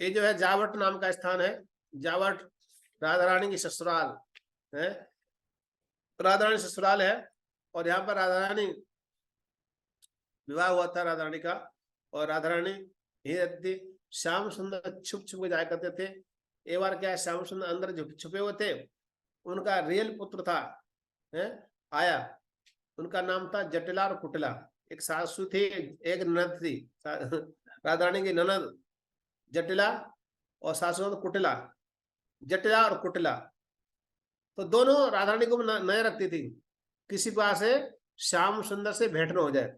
ये जो है जावट नाम का स्थान है। जावट राधा रानी की ससुराल है, राधा रानी ससुराल है। और यहाँ पर राधा रानी विवाह हुआ था राधा रानी का, और राधा रानी यही रहती थी। श्याम सुंदर छुप छुप के जाया करते थे। एक बार क्या है, श्याम सुंदर अंदर छुपे हुए थे, उनका रियल पुत्र था है आया। उनका नाम था जटिला और कुटिला। एक सासू थी, एक ननद थी, राधा रानी की ननद जटिला और सासू कुटिला। जटिला और कुटिला तो दोनों राधा रानी को नजर रखती थी, किसी पास से श्याम सुंदर से भेंट न हो जाए।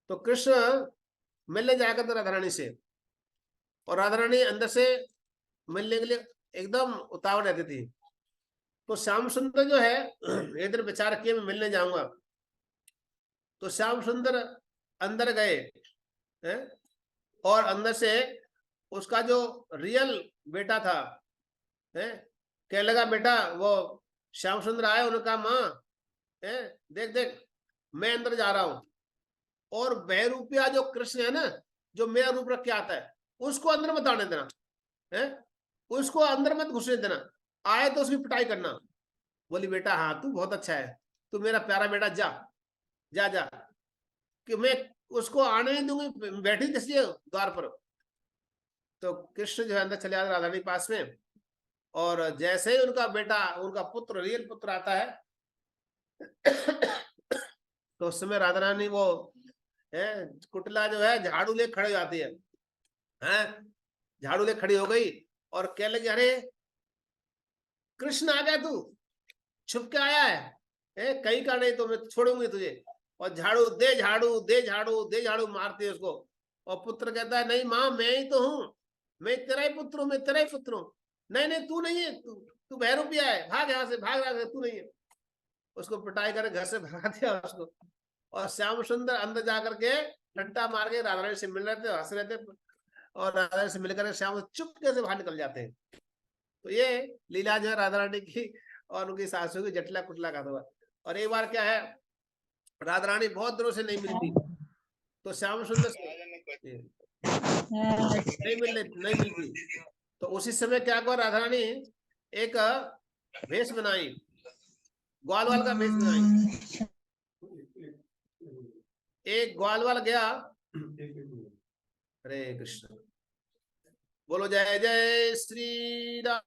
तो कृष्ण मिलने जाया करते राधा रानी से, और राधा रानी अंदर से मिलने के लिए एकदम उतावल रहती थी। तो श्याम सुंदर जो है एक दिन विचार किए मैं मिलने जाऊंगा। तो श्याम सुंदर अंदर गए हैं, और अंदर से उसका जो रियल बेटा था है, कहने लगा बेटा, वो श्याम सुंदर आए, उन्होंने कहा माँ है देख देख मैं अंदर जा रहा हूं, और बहरूपिया जो कृष्ण है ना, जो मेरा रूप रख के आता है, उसको अंदर मत आने देना है, उसको अंदर मत घुसने देना, आए तो उसकी पिटाई करना। बोली बेटा हाँ तू बहुत अच्छा है, तू मेरा प्यारा बेटा, जा जा जा, कि मैं उसको आने नहीं दूंगी, बैठी जैसे द्वार पर। तो कृष्ण जो है अंदर चले आते राधा रानी पास में, और जैसे ही उनका बेटा, उनका पुत्र, रियल पुत्र आता है तो उस समय राधा रानी वो है कुटला जो है झाड़ू ले खड़े हो जाती है, झाड़ू ले खड़ी हो गई और कहने लगी अरे कृष्ण आ गया, तू छुप के आया है कहीं का नहीं तो मैं छोड़ूंगी तुझे। और झाड़ू दे, झाड़ू दे, झाड़ू दे, झाड़ू मारती है उसको। और पुत्र कहता है नहीं माँ मैं ही तो हूं, मैं तेरा ही पुत्र हूं, मैं तेरा ही पुत्र हूं। नहीं नहीं तू नहीं है, तू बहरूपिया है, भाग यहाँ से, भाग रहा है, तू नहीं है। उसको पिटाई कर घर से भगा दिया उसको। और श्याम सुंदर अंदर जाकर के डंडा मार के राधा रानी से मिल रहे थे, हंस रहे थे, और राधा रानी से मिलकर श्याम चुपके से बाहर निकल जाते हैं। तो ये लीला जो है राधा रानी की और उनकी सासू की जटिला कुटला का था। और एक बार क्या है, राधा रानी बहुत दिनों से नहीं मिलती, तो श्याम सुंदर नहीं मिलती। तो उसी समय क्या हुआ, राधा रानी एक भेष बनाई, ग्वाल वाल का भेष बनाई। एक ग्वाल वाल गया, हरे कृष्ण, बोलो जय जय श्री राम।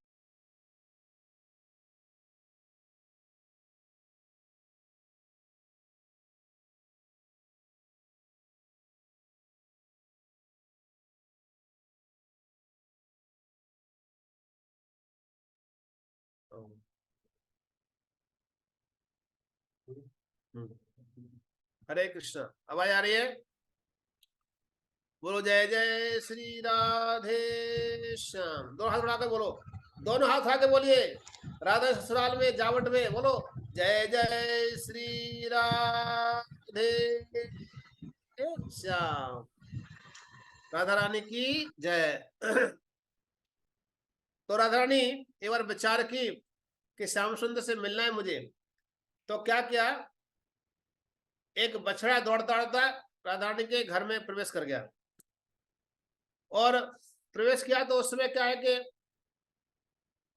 हरे कृष्ण, आवाज आ रही है? बोलो जय जय श्री राधे श्याम। दोनों हाथ उठाकर बोलो, दोनों हाथ उठा के बोलिए, राधा ससुराल में जावट में बोलो जय जय श्री राधे श्याम, राधा रानी की जय। तो राधा रानी एक बार विचार की कि श्याम सुंदर से मिलना है मुझे। तो क्या किया, एक बछड़ा दौड़ता दौड़ता राधा रानी के घर में प्रवेश कर गया। और प्रवेश किया तो उस समय क्या है कि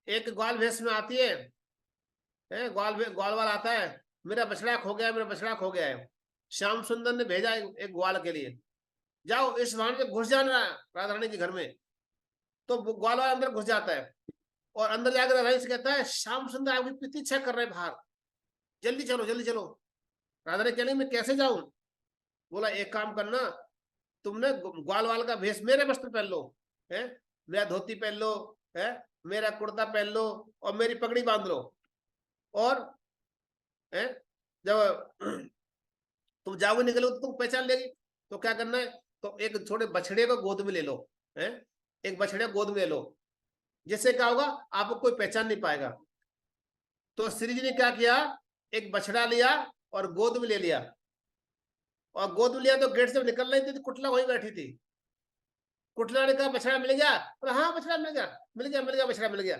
एक ग्वाल भेष में आती है, ग्वाल वाल आता है, मेरा बछड़ा खो गया, मेरा बछड़ा खो गया है। श्याम सुंदर ने भेजा एक ग्वाल के लिए, जाओ इस वाहन से घुस जाना राधा रानी के घर में। तो ग्वाल वाला अंदर घुस जाता है, और अंदर जाकर राधा रानी से कहता है श्याम सुंदर आपकी प्रतीक्षा कर रहे बाहर, जल्दी चलो जल्दी चलो। राधा रानी कहने मैं कैसे जाऊं? बोला एक काम करना, तुमने ग्वाल वाल का भेष, मेरे वस्त्र पहन लो, है मेरा धोती पहन लो, है मेरा कुर्ता पहन लो, और मेरी पगड़ी बांध लो। और है जब तुम जाओगे निकलो तो तुम पहचान लेगी। तो क्या करना है, तो एक छोटे बछड़े को गोद में ले लो, है एक बछड़े गोद में ले लो, जिससे क्या होगा आपको कोई पहचान नहीं पाएगा। तो श्री जी ने क्या किया, एक बछड़ा लिया और गोद में ले लिया, और गोद में लिया तो गेट से निकल रही थी तो कुटला वहीं बैठी थी। कुटला ने कहा बछड़ा मिल गया? तो हाँ बछड़ा मिल गया, मिल गया, मिल गया, बछड़ा मिल गया।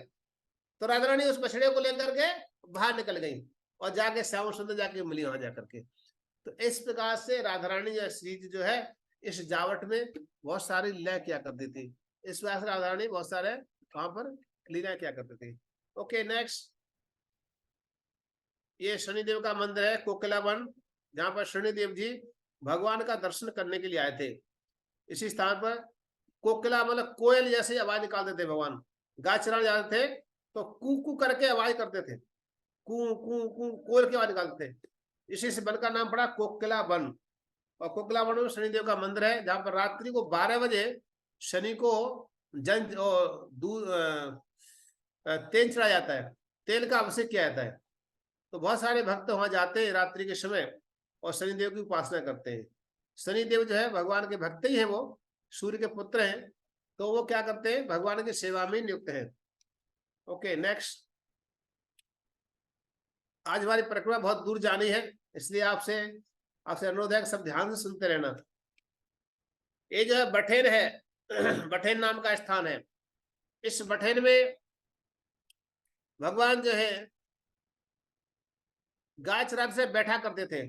तो राधा रानी उस बछड़े को लेकर के बाहर निकल गई, और जाके श्याम सुंदर जाके मिली वहां जाकर के। तो इस प्रकार से राधा रानी या श्री जी जो है इस जावट में बहुत सारी लीला किया करती थी। इस प्रकार से राधा रानी बहुत सारे वहां पर लीलाएं क्या करते थे। ओके नेक्स्ट, ये शनिदेव का मंदिर है कोकिला वन, जहां पर शनिदेव जी भगवान का दर्शन करने के लिए आए थे। इसी स्थान पर कोकिला मतलब कोयल जैसे आवाज निकालते थे भगवान, गाय चराने जाते थे तो कू कू करके आवाज करते थे, कू कू कू कोयल की आवाज निकालते थे। इसी से वन का नाम पड़ा कोकिला वन। और कोकिला वन में शनिदेव का मंदिर है, जहां पर रात्रि को 12 बजे शनि को जन दूध तेल चढ़ाया जाता है, तेल का अभिषेक किया जाता है। तो बहुत सारे भक्त वहां जाते हैं रात्रि के समय और शनिदेव की उपासना करते हैं। शनिदेव जो है भगवान के भक्त ही है, वो सूर्य के पुत्र हैं, तो वो क्या करते हैं, भगवान की सेवा में नियुक्त है। ओके नेक्स्ट, आज हमारी परिक्रमा बहुत दूर जानी है, इसलिए आपसे आपसे अनुरोध है कि सब ध्यान से सुनते रहना। ये जो है बठेन है, बठेन नाम का स्थान है। इस बठेन में भगवान जो है गाय चराते से बैठा करते थे।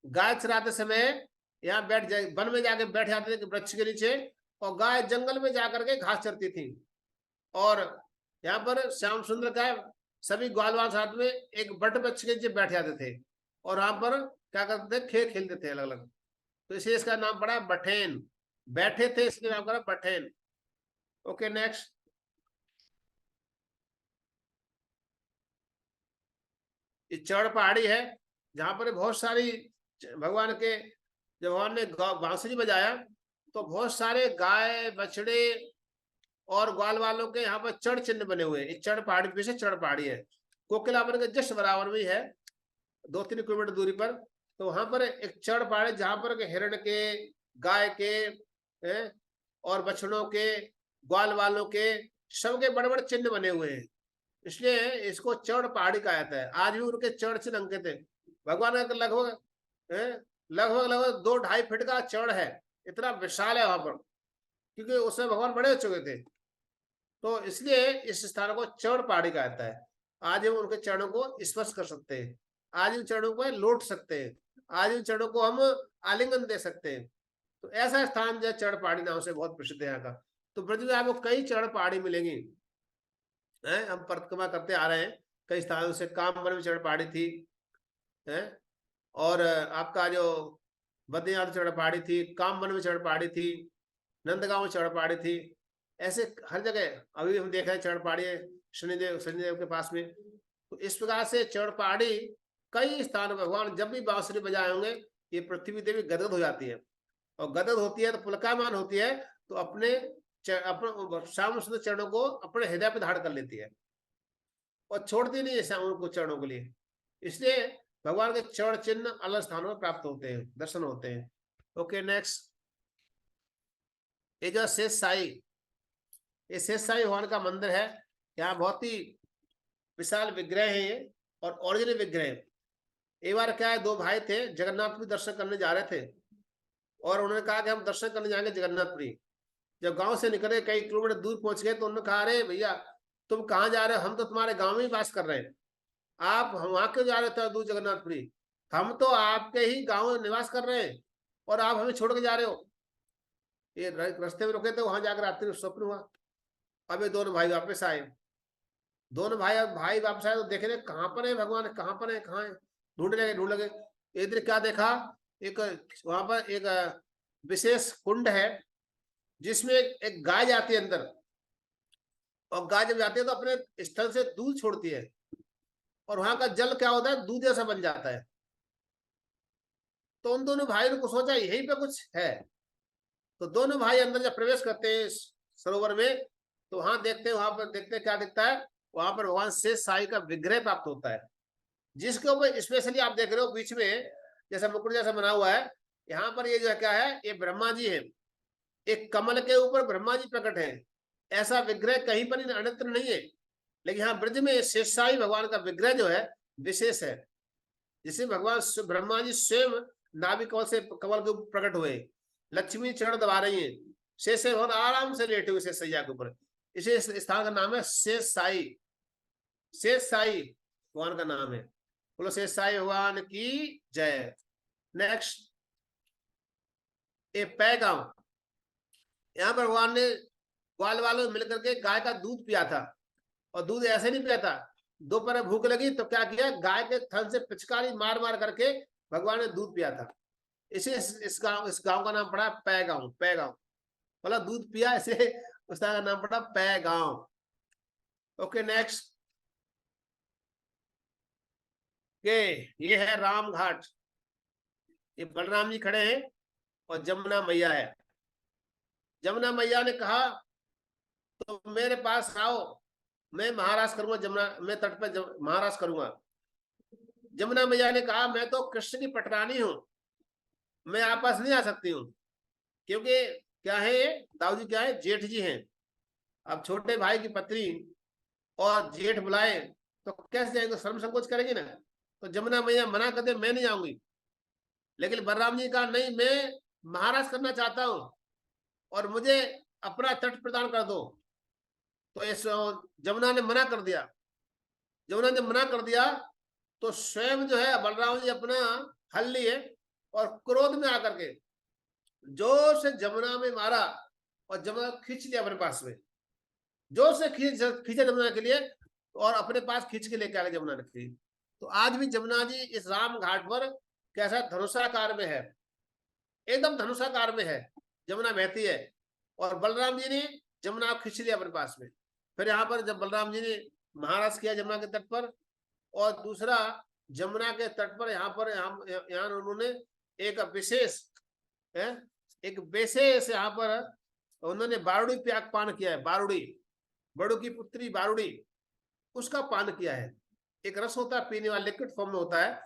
गाय चराते समय यहाँ बैठ जाए, वन में जाके बैठ जाते थे वृक्ष के नीचे, और गाय जंगल में जाकर के घास चरती थी। और यहाँ पर श्याम सुंदर का सभी ग्वाल वाल साथ में एक बट वृक्ष के नीचे बैठ जाते थे और वहां पर क्या करते थे, खेल खेलते थे अलग अलग। तो इसलिए इसका नाम पड़ा बठेन, बैठे थे इसलिए नाम पड़ा बठेन। ओके नेक्स्ट, ये चौड़ पहाड़ी है, जहां पर बहुत सारी भगवान के, जब भगवान ने बांसुरी बजाया तो बहुत सारे गाय बछड़े और ग्वाल वालों के यहाँ पर चढ़ चिन्ह बने हुए हैं। चढ़ पहाड़ी पीछे चढ़ पहाड़ी है, कोकिला वन के जस्ट बराबर में है, 2-3 किलोमीटर दूरी पर। तो वहां पर एक चढ़ पहाड़ी जहां पर हिरण के, गाय के और बछड़ों के, ग्वाल वालों के, सबके बड़े बड़े चिन्ह बने हुए हैं, इसलिए इसको चढ़ पहाड़ी कहा जाता है। आज भी उनके चढ़ चिन्ह अंकित है। भगवान का लगभग लगभग लगभग 2-2.5 फीट का चढ़ है, इतना विशाल है वहां पर, क्योंकि उसमें भगवान बड़े हो चुके थे। तो इसलिए इस स्थान को चढ़ पहाड़ी कहा जाता है। आज हम उनके चरणों को स्पर्श कर सकते हैं, आज उन चरणों को लौट सकते हैं, आज उन चरणों को हम आलिंगन दे सकते हैं। तो ऐसा स्थान जो चढ़ पहाड़ी नाम से बहुत प्रसिद्ध है यहाँ का। तो पृथ्वी में आपको कई चढ़ पहाड़ी मिलेंगी, है हम परिक्रमा करते आ रहे हैं कई स्थानों से। कामवन में चढ़ पहाड़ी थी, है, और आपका जो बद्रीनाथ चढ़ पहाड़ी थी, कामवन में चढ़ पहाड़ी थी, नंदगांव में चढ़ पहाड़ी थी। ऐसे हर जगह अभी हम देख रहे हैं चढ़ पहाड़ी है शनिदेव के पास में। तो इस प्रकार से चढ़ पहाड़ी कई स्थान भगवान जब भी बांसुरी बजाए होंगे, ये पृथ्वी देवी गदगद हो जाती है, और गदगद होती है तो पुलकायमान होती है, तो अपने श्याम सुंदर चरणों को अपने हृदय पर धारण कर लेती है और छोड़ती नहीं है श्याम को चरणों के लिए। इसलिए भगवान के चरण चिन्ह अलग स्थानों में प्राप्त होते हैं, दर्शन होते हैं। ओके नेक्स्ट, ये जो शेष साई, ये शेष साई भगवान का मंदिर है। यहाँ बहुत ही विशाल विग्रह है ये, और ओरिजिनल विग्रह है। एक बार क्या है, 2 भाई थे, जगन्नाथपुरी दर्शन करने जा रहे थे, और उन्होंने कहा कि हम दर्शन करने जाएंगे जगन्नाथपुरी। जब गांव से निकले कई किलोमीटर दूर पहुंच गए तो उन्होंने कहा, अरे भैया तुम कहाँ जा रहे हो, हम तो तुम्हारे गांव में ही वास कर रहे हैं, आप वहां क्यों जा रहे थे दूर जगन्नाथपुरी, हम तो आपके ही गांव में निवास कर रहे हैं और आप हमें छोड़ के जा रहे हो। ये रास्ते में रुके थे, वहां जाकर रात्रि में स्वप्न हुआ। अब ये दोनों भाई वापस आए, दोनों भाई वापस आए तो देखे थे कहाँ पर है भगवान, कहाँ पर है, कहाँ है, ढूंढ लगे। एक दिन क्या देखा, एक वहां पर एक विशेष कुंड है जिसमें एक गाय जाती है अंदर, और गाय जब जाती है तो अपने स्थल से दूध छोड़ती है, और वहां का जल क्या होता है, दूध जैसा बन जाता है। तो उन दोनों भाइयों को सोचा यहीं पे कुछ है, तो दोनों भाई अंदर जब प्रवेश करते हैं सरोवर में, तो वहां देखते हैं, वहां पर देखते हैं क्या दिखता है, वहां पर भगवान शेष साई का विग्रह प्राप्त होता है, जिसके ऊपर स्पेशली आप देख रहे हो बीच में जैसा मुकुट जैसा बना हुआ है। यहाँ पर ये जो है क्या है, ये ब्रह्मा जी है, एक कमल के ऊपर ब्रह्मा जी प्रकट है। ऐसा विग्रह कहीं पर अन्यत्र नहीं है, लेकिन यहाँ ब्रज में शेषशाही भगवान का विग्रह जो है विशेष है, जिसे भगवान ब्रह्मा जी स्वयं नाभि कमल से कमल के ऊपर प्रकट हुए, लक्ष्मी चरण दबा रही है, शेष भगवान आराम से लेटे हुए शेष सैया के ऊपर। इसे स्थान का नाम है शेष साई, शेष साई भगवान का नाम है। बोलो शेष साई भगवान की जय। नेक्स्ट, ये पैगांव, यहाँ पर भगवान ने ग्वाल वालों मिलकर के गाय का दूध पिया था, और दूध ऐसे नहीं पिया था। दोपहर भूख लगी तो क्या किया, गाय के थन से पिचकारी मार मार करके भगवान ने दूध पिया था। इसे इस गांव का नाम पड़ा पै गांव। पै गांव मतलब दूध पिया, इसे उसका नाम पड़ा पै गांव। ओके नेक्स्ट, के ये है राम घाट। ये बलराम जी खड़े हैं और जमुना मैया है। जमुना मैया ने कहा तो मेरे पास आओ, मैं महाराज करूंगा, जमुना मैं तट पे महाराज करूंगा। जमुना मैया ने कहा मैं तो कृष्ण की पटरानी हूं, मैं आपस नहीं आ सकती हूँ, क्योंकि क्या है, दाऊ जी क्या है, जेठ जी हैं। अब छोटे भाई की पत्नी और जेठ बुलाए तो कैसे जाएंगे, शर्म संकोच करेंगे ना। तो जमुना मैया मना कर दे, मैं नहीं आऊंगी। लेकिन बलराम जी कहा नहीं, मैं महाराज करना चाहता हूं और मुझे अपना तट प्रदान कर दो। तो इस जमुना ने मना कर दिया। जमुना ने मना कर दिया तो स्वयं जो है बलराम जी अपना हल लिए और क्रोध में आकर के जोर से जमुना में मारा और जमुना खींच लिया अपने पास में। जोर से खींचा जमुना के लिए और अपने पास खींच के लेके आ गए जमुना नगरी। तो आज भी जमुना जी इस राम घाट पर कैसा धनुषाकार में है, एकदम धनुषाकार में है, जमुना बहती है और बलराम जी ने जमुना खींच लिया अपने पास में। फिर यहाँ पर जब बलराम जी ने महाराज किया जमुना के तट पर, और दूसरा जमुना के तट पर यहाँ उन्होंने एक विशेष यहाँ पर उन्होंने बारूड़ी प्याग पान किया है। बारूड़ी, बड़ू की पुत्री बारूड़ी, उसका पान किया है। एक रस होता है पीने वाला, लिक्विड फॉर्म में होता है,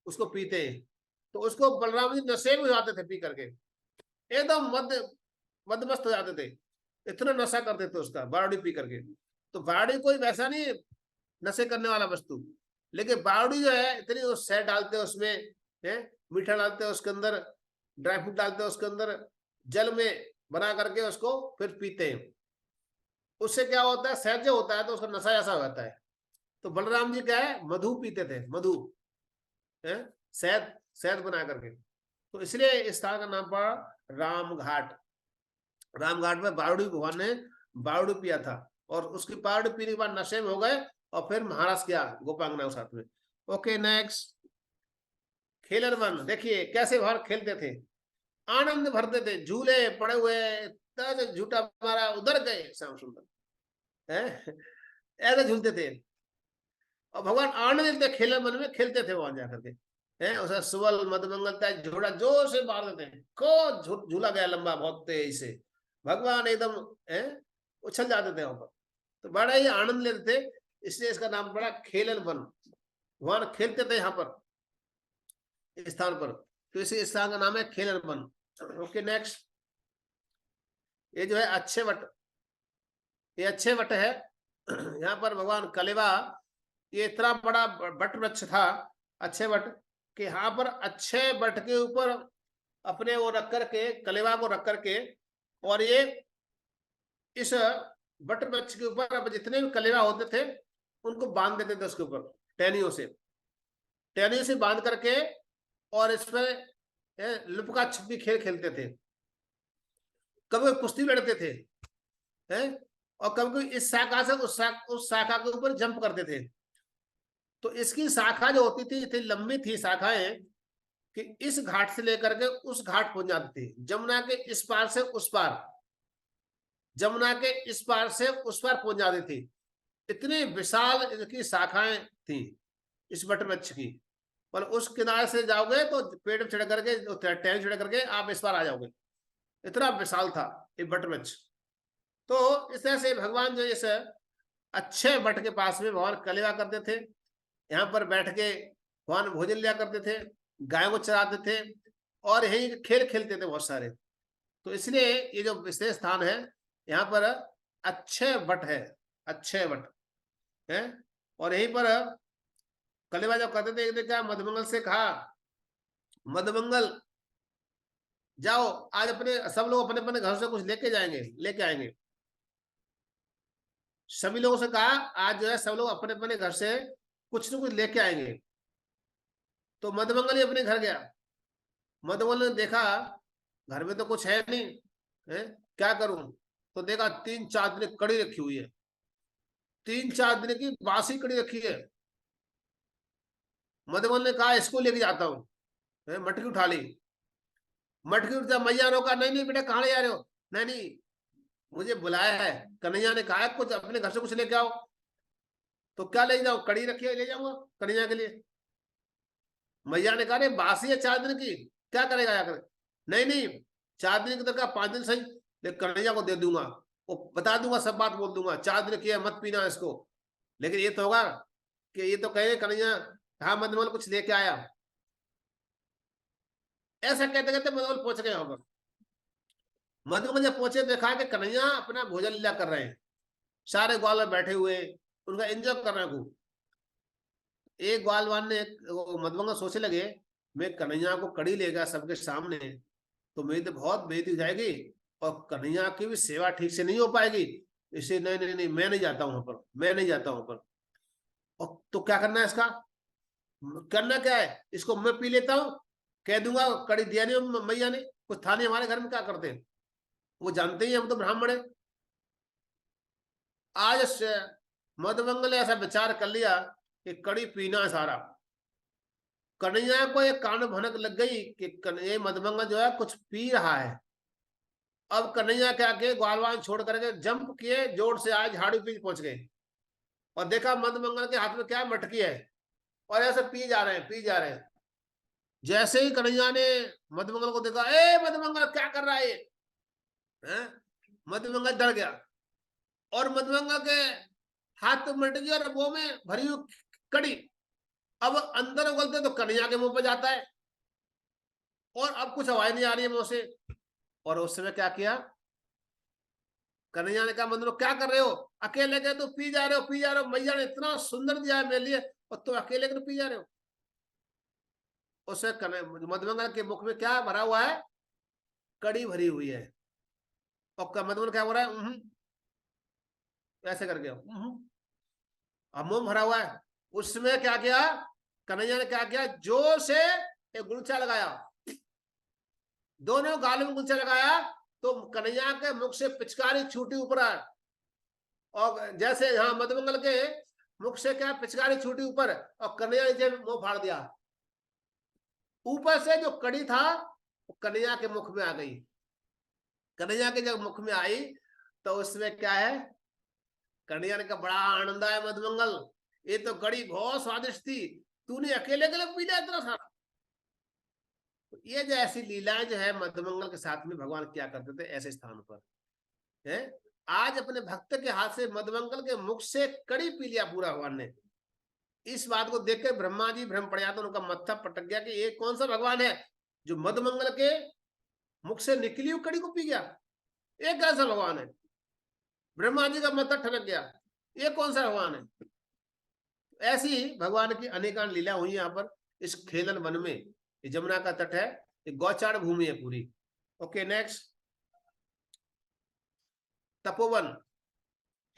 उसको पीते हैं। तो उसको बलराम जी नशे में हो जाते थे पी करके, एकदम मदमस्त हो जाते थे, इतना नशा करते थे उसका बारूड़ी पी करके। तो बारूड़ी कोई वैसा नहीं नशे करने वाला वस्तु, लेकिन बारूड़ी जो है इतनी शहद डालते हैं उसमें, है मीठा डालते हैं उसके अंदर, ड्राई फ्रूट डालते हैं उसके अंदर, जल में बना करके उसको फिर पीते हैं। उससे क्या होता है, शहद जो होता है तो उसका नशा ऐसा हो जाता है। तो बलराम जी क्या है, मधु पीते थे, मधु है, शहद शहद बना करके। तो इसलिए इस स्थान का नाम पड़ा राम घाट। राम घाट में बारूड़ी भगवान ने बारूड़ी पिया था और उसकी बारूड़ी पीने के बाद नशे में हो गए और फिर महाराज किया गोपांगना के साथ में। ओके नेक्स्ट, खेलन वन। देखिए कैसे बाहर खेलते थे, आनंद भरते थे, झूले पड़े हुए, झूठा मारा उधर गए श्याम सुंदर है, ऐसे झूलते थे और भगवान आनंद लेते, खेलन वन में खेलते थे वहां जाकर के, है उसे सुवल मधुमंगल तय झोड़ा जोर से मार देते हैं को झूला गया लंबा बहुत तेज से, भगवान एकदम है उछल जाते थे वहां पर। तो बड़ा ही आनंद लेते थे, इसलिए इसका नाम पड़ा खेलन वन। भगवान खेलते थे यहाँ पर इस स्थान पर, तो इसी स्थान का नाम है खेलन वन। ओके नेक्स्ट, ये जो है अच्छे वट, ये अच्छे वट है। यहाँ पर भगवान कलेवा, ये इतना बड़ा वट वृक्ष था अच्छे वट, कि यहाँ पर अच्छे वट के ऊपर अपने वो रख करके, कलेवा को रख करके, और ये इस वट वृक्ष के ऊपर अब जितने भी कलेवा होते थे उनको बांध देते थे उसके ऊपर टहनियों से, टहनियों से बांध करके, और इसमें लुपका छिपी खेल खेलते थे। कभी कुश्ती लड़ते थे, हैं, और कभी इस शाखा से उस शाखा के ऊपर जंप करते थे। तो इसकी शाखा जो होती थी इतनी लंबी थी शाखाएं कि इस घाट से लेकर के उस घाट पहुंच जाती थी, जमुना के इस पार से उस पार, जमुना के इस पार से उस पार पहुंच जाती थी। इतनी विशाल इसकी शाखाएं थी इस वट वृक्ष की, पर उस किनारे से जाओगे तो पेड़ पे चढ़ करके, टहनी चढ़ करके आप इस पार आ जाओगे, इतना विशाल था ये वट वृक्ष। तो इस तरह से भगवान जो इस अच्छे वट के पास में भगवान कलेवा करते थे, यहाँ पर बैठ के भगवान भोजन लिया करते थे, गाय को चराते थे और यही खेल खेलते थे बहुत सारे। तो इसलिए ये जो विशेष स्थान है यहाँ पर अच्छे वट है, अच्छे वट है। और यहीं पर कलेवा जब करते थे, क्या मधुमंगल से कहा, मधुमंगल जाओ आज अपने सब लोग अपने अपने घर से कुछ लेके जाएंगे, लेके आएंगे। सभी लोगों से कहा आज जो है सब लोग अपने अपने घर से कुछ न कुछ लेके आएंगे। तो मधुमंगल ही अपने घर गया। मधुमंगल ने देखा घर में तो कुछ है नहीं, है क्या करूं? तो देखा 3-4 दिन कड़ी रखी हुई है, 3-4 दिन की बासी कड़ी रखी है। मधुमल ने कहा इसको लेके जाता हूँ। मटकी उठा ली, मटकी उठा, मैया रोका, नहीं नहीं बेटा कहाँ ले जा रहे हो? नहीं नहीं, मुझे बुलाया है, कन्हैया ने कहा कुछ अपने घर से कुछ लेके आओ। तो क्या ले जाओ? कड़ी रखी है, ले जाऊंगा कन्हैया के लिए। मैया ने कहा अरे बासी है 4 दिन की, क्या करेगा जाकर? नहीं नहीं, 4 दिन की तो क्या 5 दिन सही, लेकिन कन्हैया को दे दूंगा, वो बता दूंगा, सब बात बोल दूंगा, 4 दिन की है, मत पीना इसको। लेकिन ये तो होगा कि ये तो कहे कन्हैया हाँ मधुमल कुछ लेके आया। ऐसा कहते कहते मधुमल पहुंच गए वहां पर। मधुमल जब पहुंचे देखा कि कन्हैया अपना भोजन लीला कर रहे हैं, सारे ग्वाल में बैठे हुए उनका एंजॉय कर रहे हैं खूब। एक ग्वालवान ने वो मधुमंगल सोचने लगे मैं कन्हैया को कड़ी लेगा सबके सामने तो मेरी तो बहुत बेइज्जती हो जाएगी और कन्हैया की भी सेवा ठीक से नहीं हो पाएगी, इसलिए नहीं नहीं नहीं मैं नहीं जाता हूं वहां पर, मैं नहीं जाता हूं वहां पर। और तो क्या करना है इसका? करना क्या है, इसको मैं पी लेता हूँ, कह दूंगा कड़ी दिया नहीं मैया ने, कुछ था नहीं हमारे घर में, क्या करते हैं वो जानते ही हम तो ब्राह्मण है। आज मधुमंगल ने ऐसा विचार कर लिया कि कड़ी पीना है सारा। कन्हैया को एक कान भनक लग गई कि ये मधुमंगल जो है कुछ पी रहा है। अब कन्हैया क्या किए, ग्वालवान छोड़ करके जंप किए, जोर से आए, झाड़ू पी पहुंच गए और देखा मधुमंगल के हाथ में क्या मटकी है और ऐसे पी जा रहे हैं, पी जा रहे हैं। जैसे ही कन्हैया ने मधुमंगल को देखा, ए मधुमंगल क्या कर रहा है ये? मधुमंगल डर गया और मधुमंगल के हाथ में मटकी और वो में भरी हुई कड़ी अब अंदर उगलते तो कन्हैया के मुंह पे जाता है और अब कुछ आवाज नहीं आ रही है मुंह से। और उस समय क्या किया, कन्हैया ने कहा मधुमंगल क्या कर रहे हो, अकेले गए तो पी जा रहे हो, पी जा रहे हो, मैया ने इतना सुंदर दिया है मेरे लिए और तुम अकेले के पी जा रहे हो। उसे मधुमंगल के मुख में क्या भरा हुआ है? कड़ी भरी हुई है। और मधुमंगल क्या हो रहा है? ऐसे करके अब मुंह भरा हुआ है। उसमें क्या किया, कन्हैया ने क्या किया, जोर से एक गुलछा लगाया, दोनों गालों में गुलछा लगाया तो कन्हैया के मुख से पिचकारी छूटी ऊपर आए और जैसे यहाँ मधुमंगल के मुख से क्या पिचकारी छूटी ऊपर और कन्हैया नीचे मुंह फाड़ दिया। ऊपर से जो कड़ी था वो कन्हैया के मुख में आ गई। कन्हैया के जब मुख में आई तो उसमें क्या है, कन्हैया ने कहा बड़ा आनंद आया मधुमंगल, ये तो कड़ी बहुत स्वादिष्ट थी, तूने अकेले के लिए पी लिया इतना सारा। ये जो ऐसी लीलाएं जो है मधुमंगल के साथ में भगवान क्या करते थे ऐसे स्थान पर है। आज अपने भक्त के हाथ से मधुमंगल के मुख से कड़ी पी लिया पूरा भगवान ने। इस बात को देख के ब्रह्मा जी भ्रम पड़ जाता, उनका मत्था पटक गया कि ये कौन सा भगवान है जो मधुमंगल के मुख से निकली हुई कड़ी को पी गया, ये कैसा भगवान है? ब्रह्मा जी का मत्था ठनक गया, ये कौन सा भगवान है? ऐसी भगवान की अनेकान लीला हुई यहाँ पर इस खेलन वन में। यमुना का तट है, गौचार भूमि है पूरी। Okay next, Tapovan.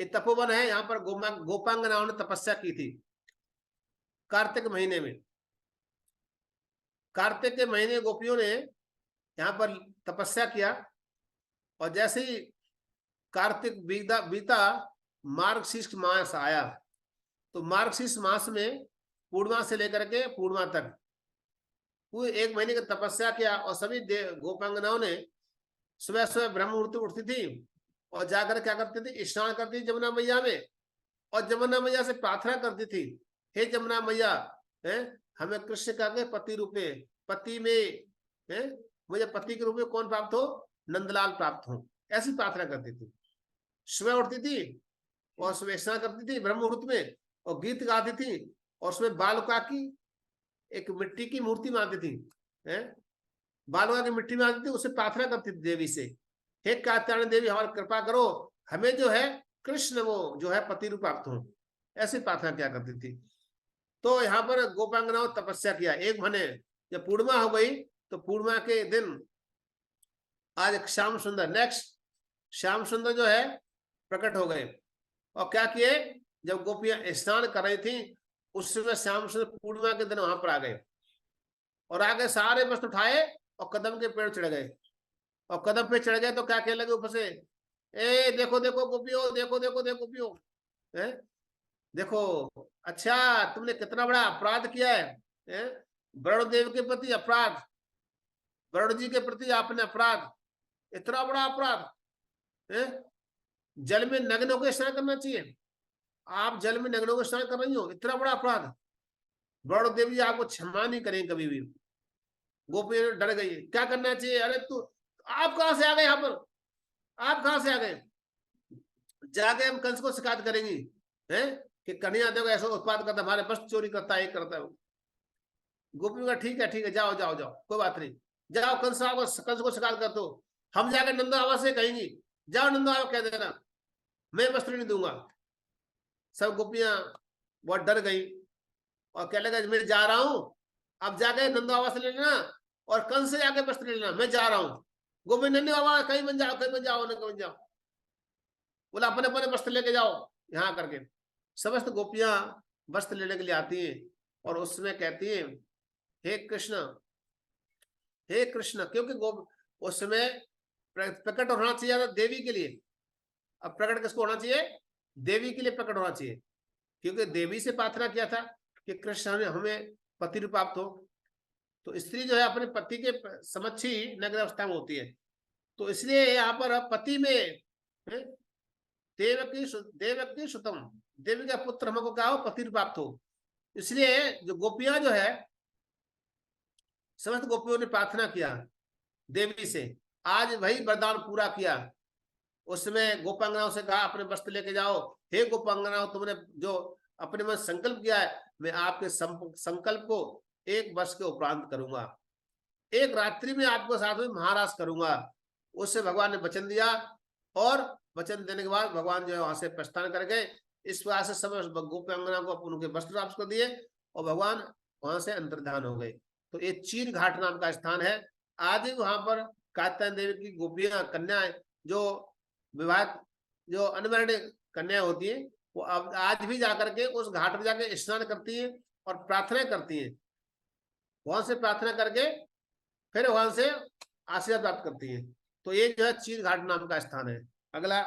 ये तपोवन है, यहाँ पर गोपांगनाओं ने तपस्या की थी कार्तिक महीने में। कार्तिक के महीने गोपियों ने यहाँ पर तपस्या किया और जैसे ही कार्तिक बीता मार्गशीर्ष मास आया तो मार्गशीर्ष मास में पूर्णिमा से लेकर के पूर्णिमा तक पूरे 1 महीने की तपस्या किया और सभी गोपांगनाओं ने सुबह सुबह ब्रह्म मुहूर्त उठती थी और जाकर क्या करती थी, स्नान करती थी जमुना मैया में और जमुना मैया से प्रार्थना करती थी, हे जमुना मैया है हमें कृष्ण का के पति रूपे, पति में है मुझे पति के रूप में कौन प्राप्त हो, नंदलाल प्राप्त हो, ऐसी प्रार्थना करती थी। सुबह उठती थी और सुबह स्नान करती थी ब्रह्म मुहूर्त में और गीत गाती थी और उसमें बालका की एक मिट्टी की मूर्ति मानती थी, है बालका की मिट्टी में आती थी, उससे प्रार्थना करती थी देवी से, हे कात्यायनी देवी हमारी कृपा करो, हमें जो है कृष्ण वो जो है पति रूप प्राप्त हो, ऐसी प्रार्थना क्या करती थी। तो यहाँ पर गोपांगनाओं तपस्या किया 1 महीने। जब पूर्णिमा हो गई तो पूर्णिमा के दिन आज श्याम सुंदर, नेक्स्ट श्याम सुंदर जो है प्रकट हो गए और क्या किए, जब गोपियां स्नान कर रही थी उस समय श्याम सुंदर पूर्णिमा के दिन वहां पर आ गए और आगे सारे वस्त्र उठाए और कदम के पेड़ चढ़ गए और कदम पे चढ़ गए तो क्या कहने लगे ऊपर से, ए देखो देखो गोपियों, देखो देखो देखो गोपियों, है देखो, अच्छा तुमने कितना बड़ा अपराध किया है? वरुण देव के प्रति अपराध, वरुण जी के प्रति आपने अपराध, इतना बड़ा अपराध है? जल में नग्न होकर स्नान करना चाहिए, आप जल में नग्न होकर स्नान कर रही हो, इतना बड़ा अपराध। वरुण देव जी आपको क्षमा नहीं करेंगे कभी भी। गोपी डर गई, क्या करना चाहिए? अरे तू, आप कहां से आ गए यहाँ पर, आप कहां से आ गए? जाके हम कंस को शिकायत करेंगी हैं कि कन्हैया देखो ऐसा उत्पाद करता, हमारे बस चोरी करता है, करता है। गोपी का ठीक है ठीक है, जाओ जाओ जाओ, कोई बात नहीं, जाओ कंस को शिकायत कर दो, हम जाकर नंदा आवाज से कहेंगी, जाओ नंदा आवाज कह देना, मैं वस्त्र नहीं दूंगा। सब गोपियां बहुत डर गई और कह लगा मैं जा रहा हूं, अब जाके नंदा आवाज से ले लेना और कंस से जाके वस्त्र ले लेना, मैं जा रहा हूँ। गोपी नंदी आवाज कहीं बन जाओ, कहीं बन जाओ, कहीं बन जाओ, बोला अपने अपने वस्त्र लेके जाओ यहाँ करके। समस्त गोपियां वस्त्र लेने के लिए आती हैं और उसमें कहती हैं हे कृष्ण, हे कृष्ण, क्योंकि उस समय प्रकट होना चाहिए देवी के लिए। अब प्रकट किसको होना चाहिए? देवी के लिए प्रकट होना चाहिए, क्योंकि देवी से प्रार्थना किया था कि कृष्ण हमें पति रूप प्राप्त हो। तो स्त्री जो है अपने पति के समक्ष ही नग्न अवस्था में होती है, तो इसलिए यहाँ पर पति में देवकी सुतम, देवी का पुत्र हमको क्या हो? पति प्राप्त हो। इसलिए जो गोपियां जो है, समस्त गोपियों ने प्रार्थना किया देवी से, आज वही वरदान पूरा किया। उसमें गोपांगनाओं से कहा अपने वस्त्र लेके जाओ, हे गोपांगनाओं तुमने जो अपने मन संकल्प किया है, मैं आपके संकल्प को 1 वर्ष के उपरांत करूंगा, 1 रात्रि में आपको साथ में महाराज करूंगा। उससे भगवान ने वचन दिया और वचन देने के बाद भगवान जो है वहां से प्रस्थान कर गए। इस प्रकार से सब गोपांगना को उनके वस्त्र प्राप्त कर दिए और भगवान वहां से अंतर्धान हो गए। तो ये चीर घाट नाम का स्थान है। आज वहां पर कात्यायन देवी की गोपियां कन्याएं जो विवाह, जो अनमैरिड कन्या होती है, वो अब आज भी जाकर के उस घाट में जाके स्नान करती हैं और प्रार्थना करती हैं। वहां से प्रार्थना करके फिर वहां से आशीर्वाद प्राप्त करती हैं। तो ये जो है चीर घाट नाम का स्थान है। अगला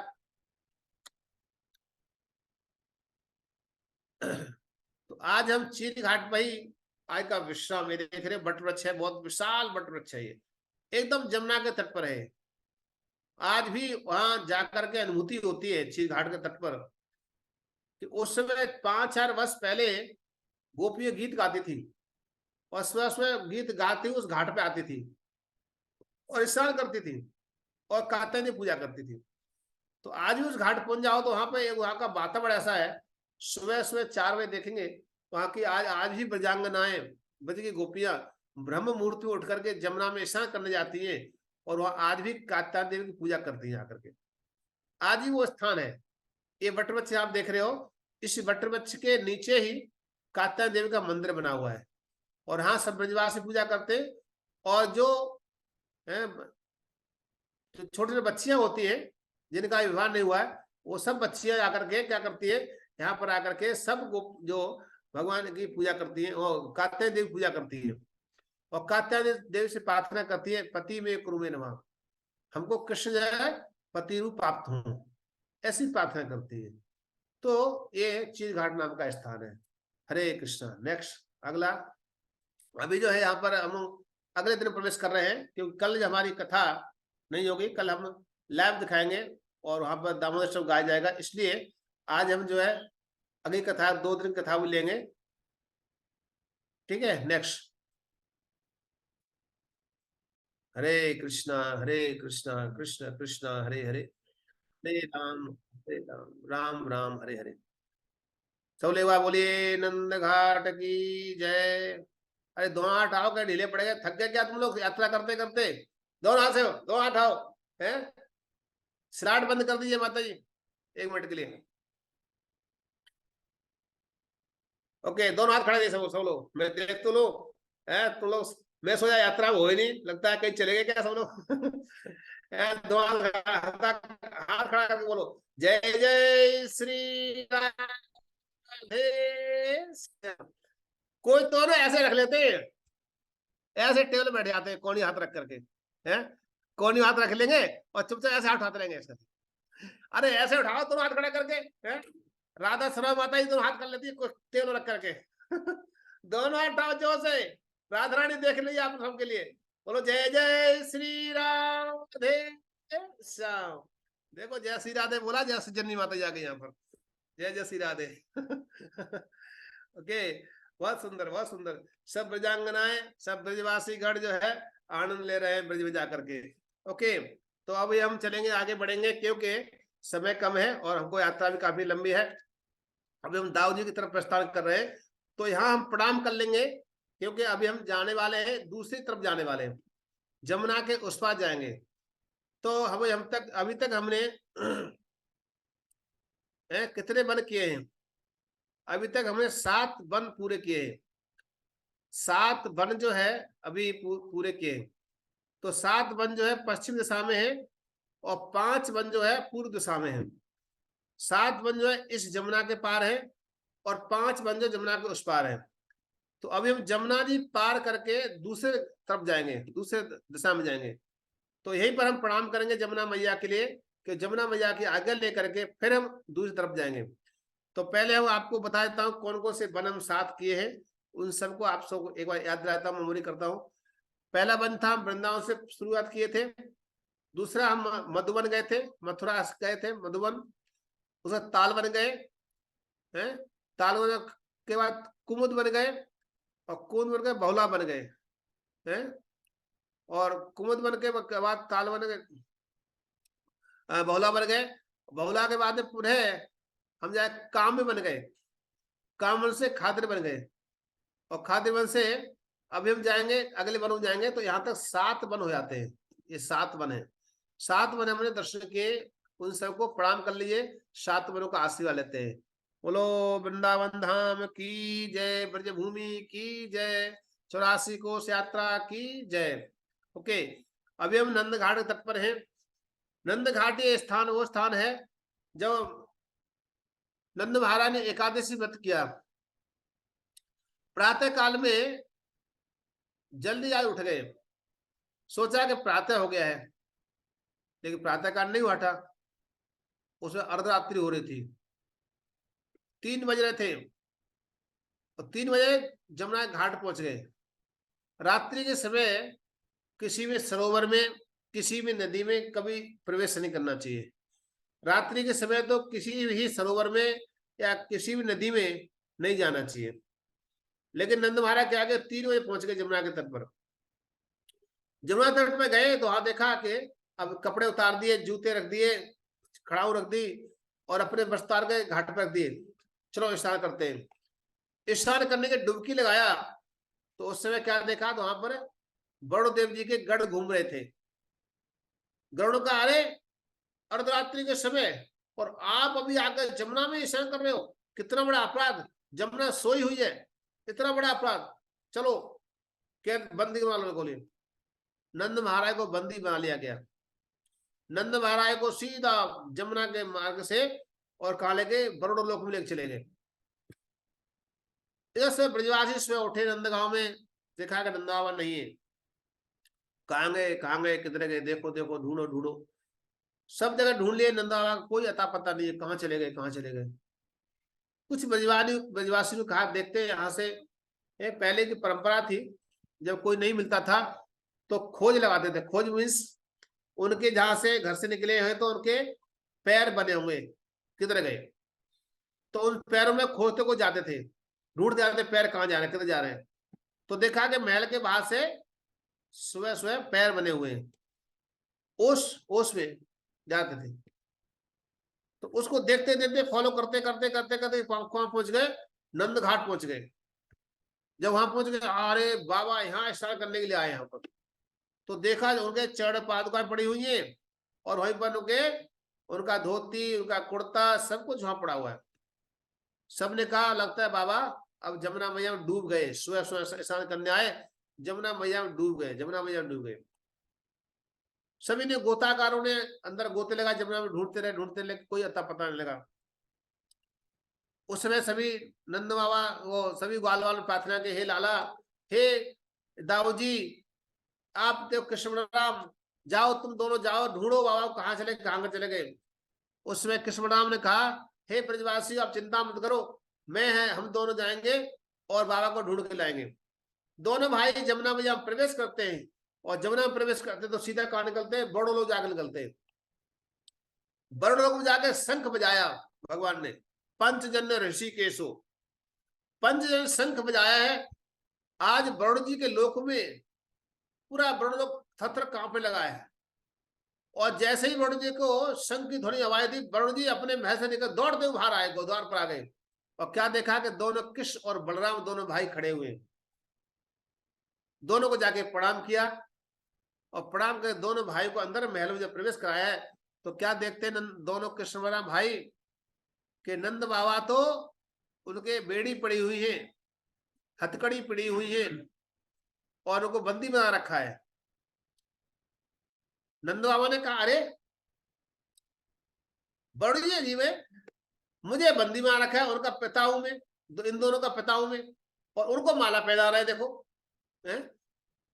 तो आज हम चीर घाट पर ही आज का विश्राम, ये देख रहे बट वृक्ष है, बहुत विशाल बट वृक्ष है, ये एकदम जमुना के तट पर है। आज भी वहां जाकर के अनुभूति होती है चीर घाट के तट पर कि उस समय 5-4 वर्ष पहले गोपियां गीत गाती थी और उसमें गीत गाती उस घाट पे आती थी और स्नान करती थी और कात्यायनी पूजा करती थी। तो आज भी उस घाट पहुंच जाओ तो वहां पे वहां का वातावरण ऐसा है, सुबह सुबह 4 बजे देखेंगे वहां की आज भी ब्रजांगनाएं, ब्रज की गोपियां ब्रह्म मुहूर्त में उठ करके जमुना में स्नान करने जाती हैं और वहां आज भी कात्यायन देवी की पूजा करती हैं आकर के। आज ही वो स्थान है। ये वटवृक्ष आप देख रहे हो, इस वटवृक्ष के नीचे ही कात्यायन देवी का मंदिर बना हुआ है और हाँ सब ब्रजवासी पूजा करते हैं। और जो छोटी छोटी बच्चियां होती हैं जिनका विवाह नहीं हुआ है, वो सब बच्चियां आकर के क्या करती है, यहाँ पर आकर के सब जो भगवान की पूजा करती है और कात्यायन देवी पूजा करती है और कात्यायन देवी से प्रार्थना करती है पति में कुरुमे नमः, हमको कृष्ण जो है पति रूप प्राप्त हो, ऐसी प्रार्थना करती है। तो ये चीर घाट नाम का स्थान है। हरे कृष्णा। नेक्स्ट अगला, अभी जो है यहाँ पर हम अगले दिन प्रवेश कर रहे हैं क्योंकि कल जो हमारी कथा नहीं होगी, कल हम लाइव दिखाएंगे और वहां पर दामोदर सब गाया जाएगा, इसलिए आज हम जो है अगली कथा 2 दिन कथा भी लेंगे। ठीक है, नेक्स्ट। हरे कृष्णा कृष्ण कृष्ण हरे हरे, हरे राम राम राम हरे हरे। सब लेवा बोलिए नंद घाट की जय। अरे दोनों हाथ आओ, क्या ढीले पड़ गए, थक गए क्या तुम लोग यात्रा करते करते? दोनों हाथ से, दो हाथ आओ है, स्लाट बंद कर दीजिए माता जी 1 मिनट के लिए। ओके, दोनों हाथ खड़े सब लोग, मैं देख तो लो है तुम लोग, मैं सोचा यात्रा हो ही नहीं, लगता है कहीं चले गए क्या सब लोग। दो हाथ खड़ा करके बोलो जय जय श्री राधे। कोई तो ना ऐसे रख लेते हैं, ऐसे टेबल बैठ जाते हैं कोनी हाथ रख करके, हैं कोनी हाथ रख लेंगे और चुपचाप ऐसे उठाते रहेंगे ऐसे। अरे ऐसे उठाओ दोनों हाथ खड़े करके, है? राधा सरस्वती माता ही दोनों हाथ कर लेती है तेल रख करके। दोनों हाथ उठाओ जोर से, राधा रानी देख लीजिए आप सबके लिए। बोलो जय जय श्री राधे श्याम। देखो जय श्री राधे बोला, जय श्री जन्नी माता जाके यहाँ पर जय जय श्री राधे। ओके, बहुत सुंदर बहुत सुंदर। सब ब्रजांगनाएं, सब ब्रजवासी गण जो है आनंद ले रहे हैं ब्रज में जाकर के। ओके, तो अभी हम चलेंगे, आगे बढ़ेंगे क्योंकि समय कम है और हमको यात्रा भी काफी लंबी है। अभी हम दाऊ जी की तरफ प्रस्थान कर रहे हैं, तो यहाँ हम प्रणाम कर लेंगे क्योंकि अभी हम जाने वाले हैं, दूसरी तरफ जाने वाले हैं, जमुना के उस पार जाएंगे। तो अभी तक हमने कितने वन किए हैं? अभी तक हमने 7 वन पूरे किए हैं। 7 वन जो है अभी पूरे किए हैं। तो 7 वन जो है पश्चिम दिशा में है और 5 वन जो है पूर्व दिशा में है। 7 वन जो है इस जमुना के पार है और 5 वन जो जमुना के उस पार है। तो अभी हम जमुना जी पार करके दूसरे तरफ जाएंगे, दूसरे दिशा में जाएंगे। तो यहीं पर हम प्रणाम करेंगे जमुना मैया के लिए कि जमुना मैया की आज्ञा लेकर के फिर हम दूसरी तरफ जाएंगे। तो पहले हम आपको बता देता हूँ कौन कौन से वन हम 7 किए हैं, उन सबको आप सबको एक बार याद दिलाता हूँ, मेमोरी करता हूँ। पहला वन था वृंदावन से शुरुआत किए थे। दूसरा हम मधुबन गए थे, मथुरा गए थे मधुबन। उसका तालवन गए हैं, तालवन के बाद कुमुद बन गए और कुमुद बन गए बहुला बन गए हैं, और कुमुद बन के बाद तालवन गए, बहुला बन गए। बहुला के बाद में पुनः हम जाए काम में बन गए, काम वन से खाद्र बन गए और खाद्र वन से अभी हम जाएंगे अगले वन में जाएंगे। तो यहाँ तक 7 वन हो जाते हैं। ये 7 वन है। 7 वन हमने दर्शन किए, उन सबको प्रणाम कर लीजिए, 7 वनों का आशीर्वाद लेते हैं। बोलो वृंदावन धाम की जय, ब्रजभूमि की जय, 84 कोस यात्रा की जय। ओके, अभी हम नंद घाट के तट पर हैं। नंद घाट ये स्थान वो स्थान है जब नंद महाराज ने एकादशी व्रत किया। प्रातः काल में जल्दी आज उठ गए, सोचा कि प्रातः हो गया है, लेकिन प्रातः काल नहीं हुआ था। उसमें अर्धरात्रि हो रही थी, 3 बज रहे थे और 3 बजे जमुना घाट पहुंच गए। रात्रि के समय किसी भी सरोवर में, किसी भी नदी में कभी प्रवेश नहीं करना चाहिए। रात्रि के समय तो किसी भी सरोवर में या किसी भी नदी में नहीं जाना चाहिए। लेकिन नंद महाराज के आगे 3 बजे पहुंच गए जमुना के तट पर। जमुना तट में गए तो वहां देखा कि अब कपड़े उतार दिए, जूते रख दिए, खड़ाऊ रख दी और अपने वस्त्र उतार के घाट पर रख दिए। चलो स्नान करते हैं। स्नान करने के डुबकी लगाया तो उस समय क्या देखा, तो वहां पर वरुणदेव जी के गढ़ घूम रहे थे। गरुड़ का, अरे अर्धरात्रि के समय और आप अभी आकर जमुना में स्नान कर रहे हो, कितना बड़ा अपराध, जमुना सोई हुई है, इतना बड़ा अपराध, चलो क्या बंदी बना लो। बोले नंद महाराज को बंदी बना लिया गया। नंद महाराज को सीधा जमुना के मार्ग से और कहा लेके बरोड़ लोक में लेके चले गए। इधर ब्रजवासी सुबह उठे नंदगांव में, देखा कि नंदगांव नहीं है। कहाँ गए किधर गए, देखो देखो ढूंढो ढूंढो, सब जगह ढूंढ लिए, नंदगांव कोई अता पता नहीं है, कहाँ चले गए कहाँ चले गए। कुछ ब्रजवासी ने कहा देखते हैं यहाँ से। पहले की परंपरा थी, जब कोई नहीं मिलता था तो खोज लगाते थे। खोज मीन्स उनके जहां से घर से निकले हैं तो उनके पैर बने हुए किधर गए, तो उन पैरों में खोजते को जाते थे, ढूंढते जाते पैर कहाँ जा रहे हैं, किधर जा रहे हैं। तो देखा कि महल के बाहर से सुबह सुबह पैर बने हुए हैं, ओस में जाते थे। तो उसको देखते देखते फॉलो करते करते करते करते कहाँ पहुंच गए, नंद घाट पहुंच गए। जब वहां पहुंच गए, अरे बाबा यहाँ स्नान करने के लिए आए यहाँ पर। तो देखा उनके चरण पादुकाएं पड़ी हुई है और वहीं पर उनका धोती, उनका कुर्ता, सब कुछ वहां पड़ा हुआ है। सबने कहा लगता है बाबा अब जमुना मैया में डूब गए, सुबह सुबह स्नान करने आए, जमुना मैया में डूब गए, जमुना मैया में डूब गए। सभी ने, गोताकारों ने अंदर गोते लगा, जमुना में ढूंढते रहे, कोई अता पता नहीं लगा। उस समय सभी नंद बाबा वो सभी ग्वाल वाल प्रार्थना के, हे लाला, हे दाऊ जी, आप देव कृष्ण राम जाओ तुम दोनों जाओ, ढूंढो बाबा को, कहाँ चले, कहाँ चले गए। उसमें कृष्णराम ने कहा, हे ब्रजवासी आप चिंता मत करो, मैं है, हम दोनों जाएंगे और बाबा को ढूंढ के लाएंगे। दोनों भाई जमुना में जब प्रवेश करते हैं, और जमुना में प्रवेश करते हैं तो सीधा कहाँ निकलते हैं, बड़ो लोग जाकर निकलते हैं। बड़ो लोग में जाकर शंख बजाया भगवान ने, पंचजन्य ऋषिकेशो, पंचजन्य शंख बजाया है। आज वरुण जी के लोक में पूरा वरुण लोक थर-थर कांपने लगा है। और जैसे ही वरुण जी को शंख की ध्वनि आवाज दी, वरुण जी अपने महल से निकल दौड़ते बाहर आए, द्वार पर आ गए, और क्या देखा कि दोनों कृष्ण और बलराम दोनों भाई खड़े हुए। दोनों को जाके प्रणाम किया, और प्रणाम कर दोनों भाई को अंदर महल में जब प्रवेश कराया है, तो क्या देखते हैं दोनों कृष्ण बलराम भाई के नंद बाबा तो उनके बेड़ी पड़ी हुई है, हथकड़ी पड़ी हुई है, और उनको बंदी बना रखा है। नंद बाबा ने कहा, अरे बड़ी अजीब है, मुझे बंदी बना रखा है, उनका पिता हूं मैं, इन दोनों का पिता हूं मैं, और उनको माला पहना रहे, देखो है?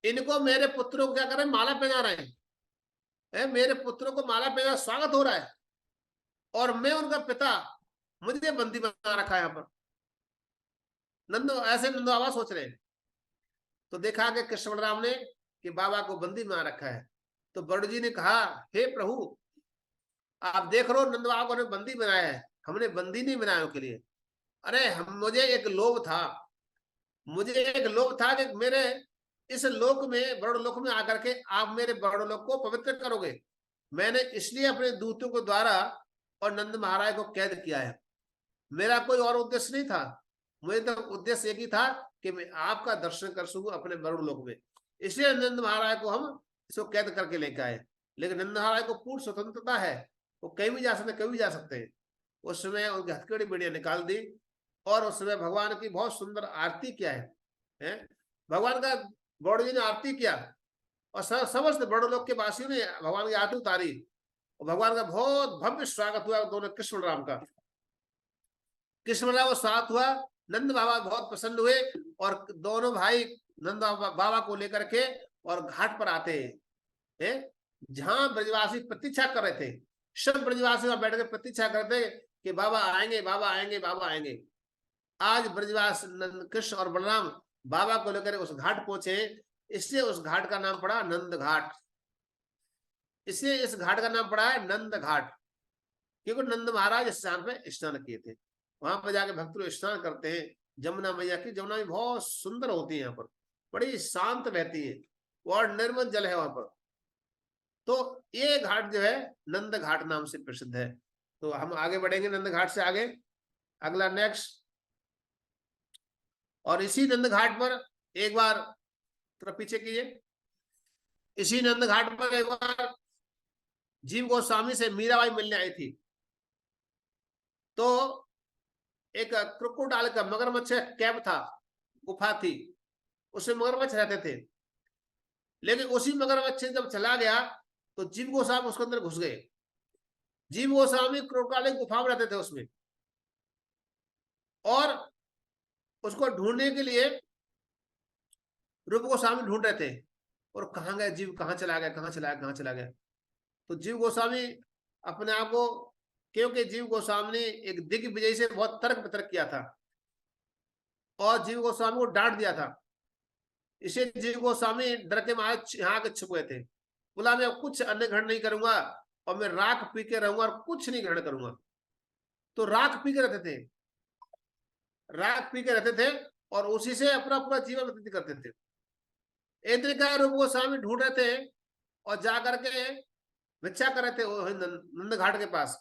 इनको मेरे पुत्रों को क्या कर रहे हैं, माला पहना रहे हैं, मेरे पुत्रों को माला पहना स्वागत हो रहा है, और मैं उनका पिता, मुझे बंदी बना रखा है यहाँ पर। ऐसे नंदो बाबा सोच रहे हैं। तो देखा कि कृष्ण बलराम ने कि बाबा को बंदी बना रखा है। तो बड़ू जी ने कहा, हे प्रभु आप देख रहे हो नंद बाबा को बंदी बनाया है, हमने बंदी नहीं बनाया उनके लिए। अरे मुझे एक लोभ था, कि मेरे इस लोक में, बड़ो लोक में आकर के आप मेरे बड़ो लोक को पवित्र करोगे। मैंने इसलिए अपने दूतों के द्वारा और नंद महाराज को कैद किया है, मेरा कोई और उद्देश्य नहीं था। मुझे तो उद्देश्य एक ही था कि मैं आपका दर्शन कर सकूं अपने वरुण लोक में, इसलिए नंद महाराज को हम इसको कैद करके लेकर आए। लेकिन नंद महाराज को पूर्ण स्वतंत्रता है, वो कहीं भी जा सकते, कहीं भी जा सकते हैं। उस समय उनकी हथकड़ी बेड़ियां निकाल दी, और उस समय भगवान की बहुत सुंदर आरती किया है? भगवान का बड़ो जी ने आरती किया, और समस्त बड़ो लोग के वासियों ने भगवान की आरती उतारी, और भगवान का बहुत भव्य स्वागत हुआ दोनों कृष्ण बलराम का। कृष्ण बलराम का स्वागत हुआ, नंद बाबा बहुत प्रसन्न हुए, और दोनों भाई नंद बाबा को लेकर के और घाट पर आते हैं, जहां ब्रजवासी प्रतीक्षा कर रहे थे। सब ब्रजवासी वहां बैठ कर प्रतीक्षा करते कि बाबा आएंगे, बाबा आएंगे, बाबा आएंगे। आज ब्रजवास कृष्ण और बलराम बाबा को लेकर उस घाट पहुंचे, इसलिए उस घाट का नाम पड़ा नंद घाट। इसलिए इस घाट का नाम पड़ा है नंद घाट, क्योंकि नंद महाराज इस स्थान पे स्नान किए थे। वहां पर जाके भक्त लोग स्नान करते हैं जमुना मैया की। जमुना भी बहुत सुंदर होती है, यहाँ पर बड़ी शांत रहती है, और निर्मल जल है वहां पर। तो ये घाट जो है नंद घाट नाम से प्रसिद्ध है। तो हम आगे बढ़ेंगे नंद घाट से आगे, अगला नेक्स्ट। और इसी नंद घाट पर एक बार थोड़ा पीछे कीजिए, इसी नंद घाट पर एक बार जीव गोस्वामी से मीराबाई मिलने आई थी। तो एक क्रोकोडाइल का, मगरमच्छ कैब था, गुफा थी, उसमें मगरमच्छ रहते थे। लेकिन उसी मगरमच्छ जब चला गया तो जीव गोस्वामी उसके अंदर घुस गए। जीव गोस्वामी क्रोकोडाइल गुफा में रहते थे उसमें, और उसको ढूंढने के लिए रूप गोस्वामी ढूंढ रहे थे, और कहाँ गया जीव, कहाँ चला गया, कहाँ चला गया, कहाँ चला गया। तो जीव गोस्वामी अपने आप को, क्योंकि जीव गोस्वामी ने एक दिग्विजय से बहुत तर्क वितर्क किया था, और जीव गोस्वामी को डांट दिया था। इसे जीव गोस्वामी डर के मारे यहाँ के छुप गए थे। बोला मैं कुछ अन्न ग्रहण नहीं करूंगा, और मैं राख पी के रहूंगा, और कुछ नहीं ग्रहण करूंगा। तो राख पी के रहते थे, राख पी के रहते थे, और उसी से अपना पूरा जीवन व्यतीत करते थे। एक दिन का रूप गोस्वामी ढूंढ रहे थे, और जाकर के भिक्षा कर रहे थे नंद घाट के पास,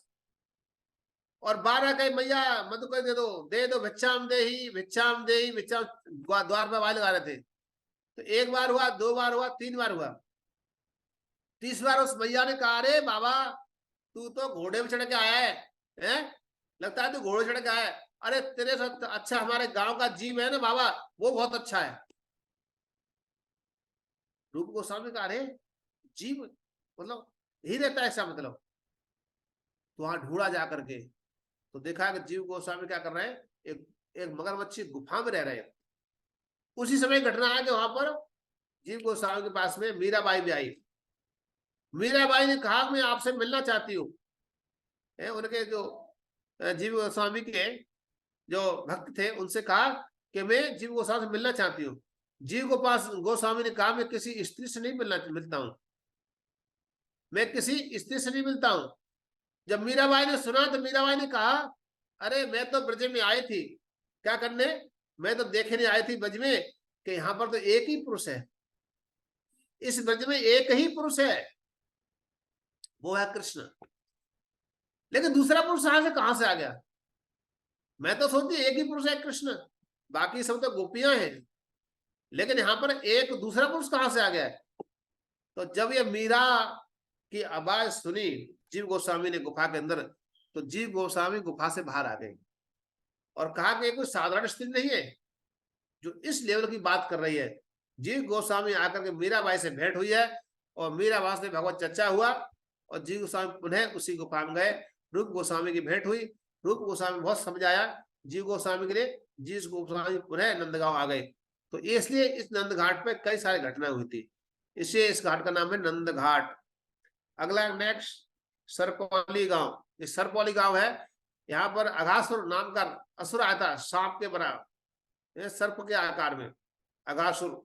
और बारह कहीं मैया मधु कर दे दो भिक्षाम दे ही, भिक्षाम दे ही, भिक्षा द्वार पर आवाज लगा रहे थे। तो एक बार हुआ, दो बार हुआ, तीन बार हुआ। तीस बार उस मैया ने कहा, अरे बाबा तू तो घोड़े में चढ़ के आया है? लगता है तू घोड़े चढ़ के आया है। अरे तेरे से अच्छा हमारे गांव का जीव है ना बाबा, वो बहुत अच्छा है। रूप गोस्वामी कहा, अरे जीव मतलब यही रहता है ऐसा मतलब? तो वहां ढूंढा जा करके तो देखा कि जीव गोस्वामी क्या कर रहे हैं, एक मगरमच्छी गुफा में रह रहे हैं। उसी समय घटना है कि वहां पर जीव गोस्वामी के पास में मीराबाई भी आई। मीराबाई ने कहा मैं आपसे मिलना चाहती हूँ। उनके जो जीव गोस्वामी के जो भक्त थे उनसे कहा कि मैं जीव गोस्वामी से मिलना चाहती हूँ। जीव गोस्वामी ने कहा मैं किसी स्त्री से नहीं मिलता हूँ, मैं किसी स्त्री से नहीं मिलता हूँ। जब मीराबाई ने सुना तो मीराबाई ने कहा अरे मैं तो ब्रज में आई थी क्या करने, मैं तो देखने आई थी ब्रज में कि यहाँ पर तो एक ही पुरुष है, इस ब्रज में एक ही पुरुष है, वो है कृष्ण। लेकिन दूसरा पुरुष यहाँ से कहां से आ गया? मैं तो सोचती एक ही पुरुष है कृष्ण, बाकी सब तो गोपियां हैं, लेकिन यहाँ पर एक दूसरा पुरुष कहां से आ गया है? तो जब ये मीरा की आवाज सुनी जीव गोस्वामी ने गुफा के अंदर, तो जीव गोस्वामी गुफा से बाहर आ गए और कहा कि कोई साधारण स्त्री नहीं है जो इस लेवल की बात कर रही है। जीव गोस्वामी आकर के मीराबाई से भेंट हुई है और मीराबाई से भगवत चर्चा हुआ और जीव गोस्वामी पुनः उसी गुफा में गए। रूप गोस्वामी की भेंट हुई, रूप गोस्वामी बहुत समझाया जीव गोस्वामी के लिए, जीव गोस्वामी पुनः नंदगांव आ गए। तो इसलिए इस नंद घाट पे कई सारी घटनाएं हुई थी, इसलिए इस घाट का नाम है नंद घाट। अगला नेक्स्ट सरपौली गांव। ये सरपौली गांव है, यहाँ पर अघासुर नाम का असुर आया था, सांप के बराबर, सर्प के आकार में अघासुर।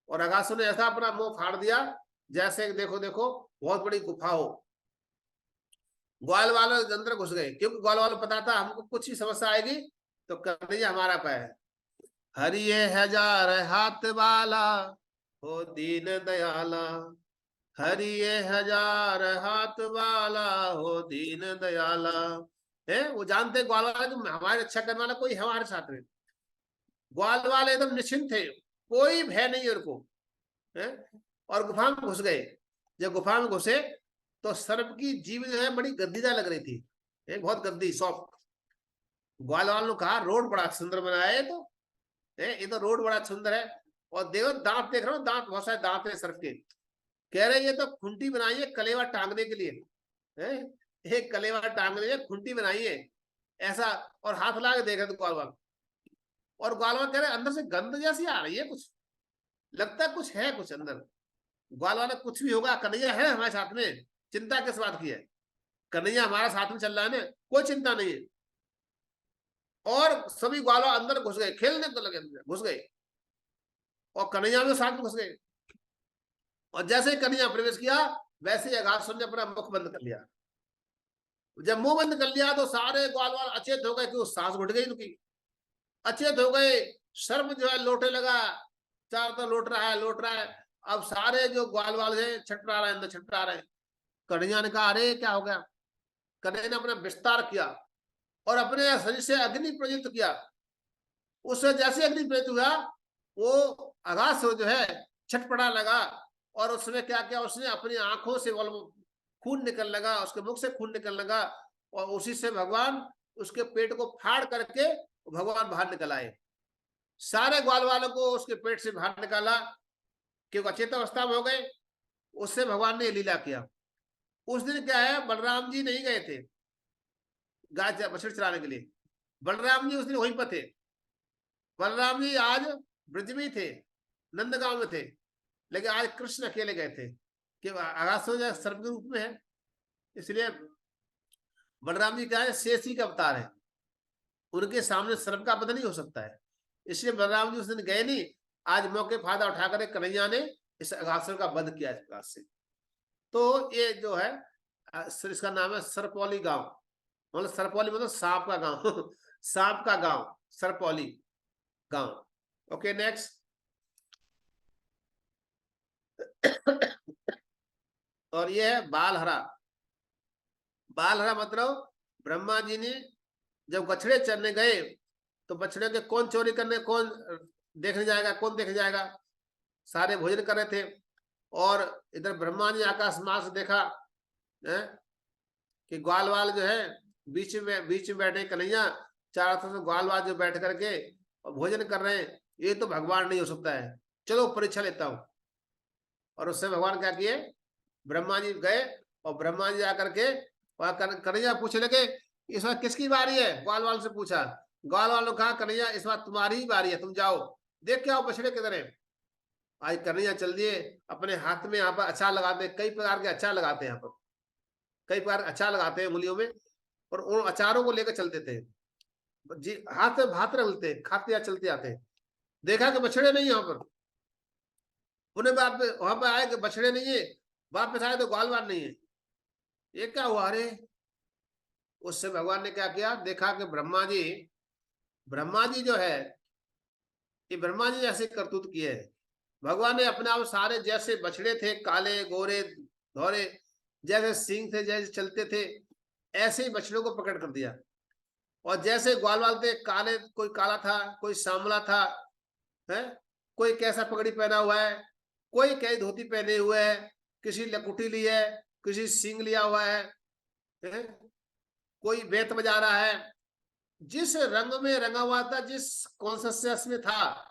और अघासुर ने ऐसा अपना मुंह फाड़ दिया जैसे देखो देखो बहुत बड़ी गुफा हो। ग्वाल वाले अंदर घुस गए, क्योंकि ग्वाल वालों को पता था हमको कुछ ही समस्या आएगी तो कन्हैया हमारा पैर है। हरिये हजार हाथ वाला हो दीन दयाला, हरिये हजार हाथ वाला हो दीन दयाला। है वो जानते ग्वाल वाले कि हमारे रक्षा करने वाला कोई है हमारे साथ में। ग्वाल वाले एकदम निश्चिंत थे, कोई भय नहीं है उनको। और गुफा में घुस गए। जब गुफा में घुसे तो सर्प की जीभ जो है बड़ी गद्दीदार लग रही थी, बहुत गद्दी सॉफ्ट। ग्वाल वालों ने कहा रोड बड़ा सुंदर बनाया है, तो ये तो रोड बड़ा सुंदर है। और देखो दांत देख रहा हूँ, दांत बहुत सारे दांत है सर्प के। कह रहे ये तो खुंटी बनाई है कलेवा टांगने के लिए, एक कलेवा टांगने के लिए खुंटी बनाई है ऐसा। और हाथ ला के देख रहे थे ग्वाल वाल, और ग्वाल वाल कह रहे अंदर से गंध जैसी आ रही है, कुछ लगता है कुछ है कुछ अंदर। ग्वाल वाला कुछ भी होगा, कन्हैया है हमारे साथ में, चिंता किस बात की है, कन्हैया हमारा साथ में चल रहा है ना, कोई चिंता नहीं है। और सभी ग्वाल अंदर घुस गए, खेलने तो लगे, घुस गए और कन्हैया में साथ में घुस गए। और जैसे ही कन्हैया प्रवेश किया वैसे ही अघासुर ने अपना मुख बंद कर लिया। जब मुंह बंद कर लिया तो सारे ग्वाल वाल अचेत हो गए, कि सांस घुट गई उनकी, अचेत हो गए। सर्प जो है लौटे लगा, चार तो लौट रहा है लौट रहा है। अब सारे जो ग्वाल वाल है छटपटा रहे हैं, अंदर छटपटा रहे हैं। कन्हैया ने कहा अरे क्या हो गया? कन्हैया ने अपना विस्तार किया और अपने शरीर से अग्नि प्रज्वलित किया। उससे जैसे अग्नि प्रज्वलित हुआ वो अघासुर जो है छटपटा लगा। और उसने क्या किया, उसने अपनी आंखों से खून निकल लगा, उसके मुख से खून निकल लगा और उसी से भगवान उसके पेट को फाड़ करके भगवान बाहर निकल आए। सारे ग्वाल वालों को उसके पेट से बाहर निकाला, क्योंकि अचेत अवस्था में हो गए। उससे भगवान ने लीला किया। उस दिन क्या है, बलराम जी नहीं गए थे गाय बछड़ चराने के लिए, बलराम जी उस दिन वहीं पर थे। बलराम जी आज ब्रज में थे, नंदगांव में थे, लेकिन आज कृष्ण अकेले गए थे, कि अघासुर सर्प के रूप में है, इसलिए बलराम जी क्या है, शेषी का अवतार है, उनके सामने सर्प का वध नहीं हो सकता है, इसलिए बलराम जी उस दिन गए नहीं। आज मौके फायदा उठाकर कन्हैया ने इस अघासुर का वध किया इस प्रकार से। तो ये जो है इसका नाम है सरपौली गांव, मतलब सरपौली मतलब सांप का गांव सांप का गांव, सरपौली गांव। Okay next. और ये है बालहरा। बालहरा मतलब ब्रह्मा जी ने जब बछड़े चरने गए तो बछड़े के कौन चोरी करने, कौन देखने जाएगा, कौन देखने जाएगा, सारे भोजन कर रहे थे। और इधर ब्रह्मा जी आकाश मार्ग से देखा कि ग्वाल वाल जो है बीच में बैठे कन्हैया, चारों तरफ से ग्वाल वाल जो बैठ करके और भोजन कर रहे हैं, ये तो भगवान नहीं हो सकता है, चलो परीक्षा लेता हूं। और उससे भगवान क्या किए, ब्रह्मा जी गए और ब्रह्मा जी आकर के कन्हैया पूछने लगे इस बार किसकी बारी है, ग्वाल वाल से पूछा। ग्वाल वालों ने कहा कन्हैया इस बार तुम्हारी ही बारी है, तुम जाओ देख के आओ बछड़े किधर है। आज कन्हैया चल दिए, अपने हाथ में यहाँ पर अचार लगाते, कई प्रकार के अचार लगाते हैं, यहाँ पर कई प्रकार अचार लगाते हैं उंगलियों में, और उन अचारों को लेकर चल देते हैं जी, हाथ में भात रखते हैं, खाते या चलते आते हैं। देखा कि बछड़े नहीं यहाँ पर, उन्हें बाप वहां पर आए कि बछड़े नहीं है, वापस आए तो ग्वालवाल नहीं है, ये क्या हुआ? अरे उससे भगवान ने क्या किया, देखा कि ब्रह्मा जी जो है, ये ब्रह्मा जी ऐसे करतूत किए है। भगवान ने अपने आप सारे, जैसे बछड़े थे काले गोरे धोरे, जैसे सिंह थे, जैसे चलते थे, ऐसे ही बछड़ों को प्रकट कर दिया। और जैसे ग्वालवाल थे काले, कोई काला था, कोई सांवला था, है, कोई कैसा पगड़ी पहना हुआ है, कोई कई धोती पहने हुए है, किसी लकुटी ली है, किसी सिंह लिया हुआ है? कोई बेत बजा रहा है। जिस रंग में रंगा हुआ था, जिस कॉन्सियस में था,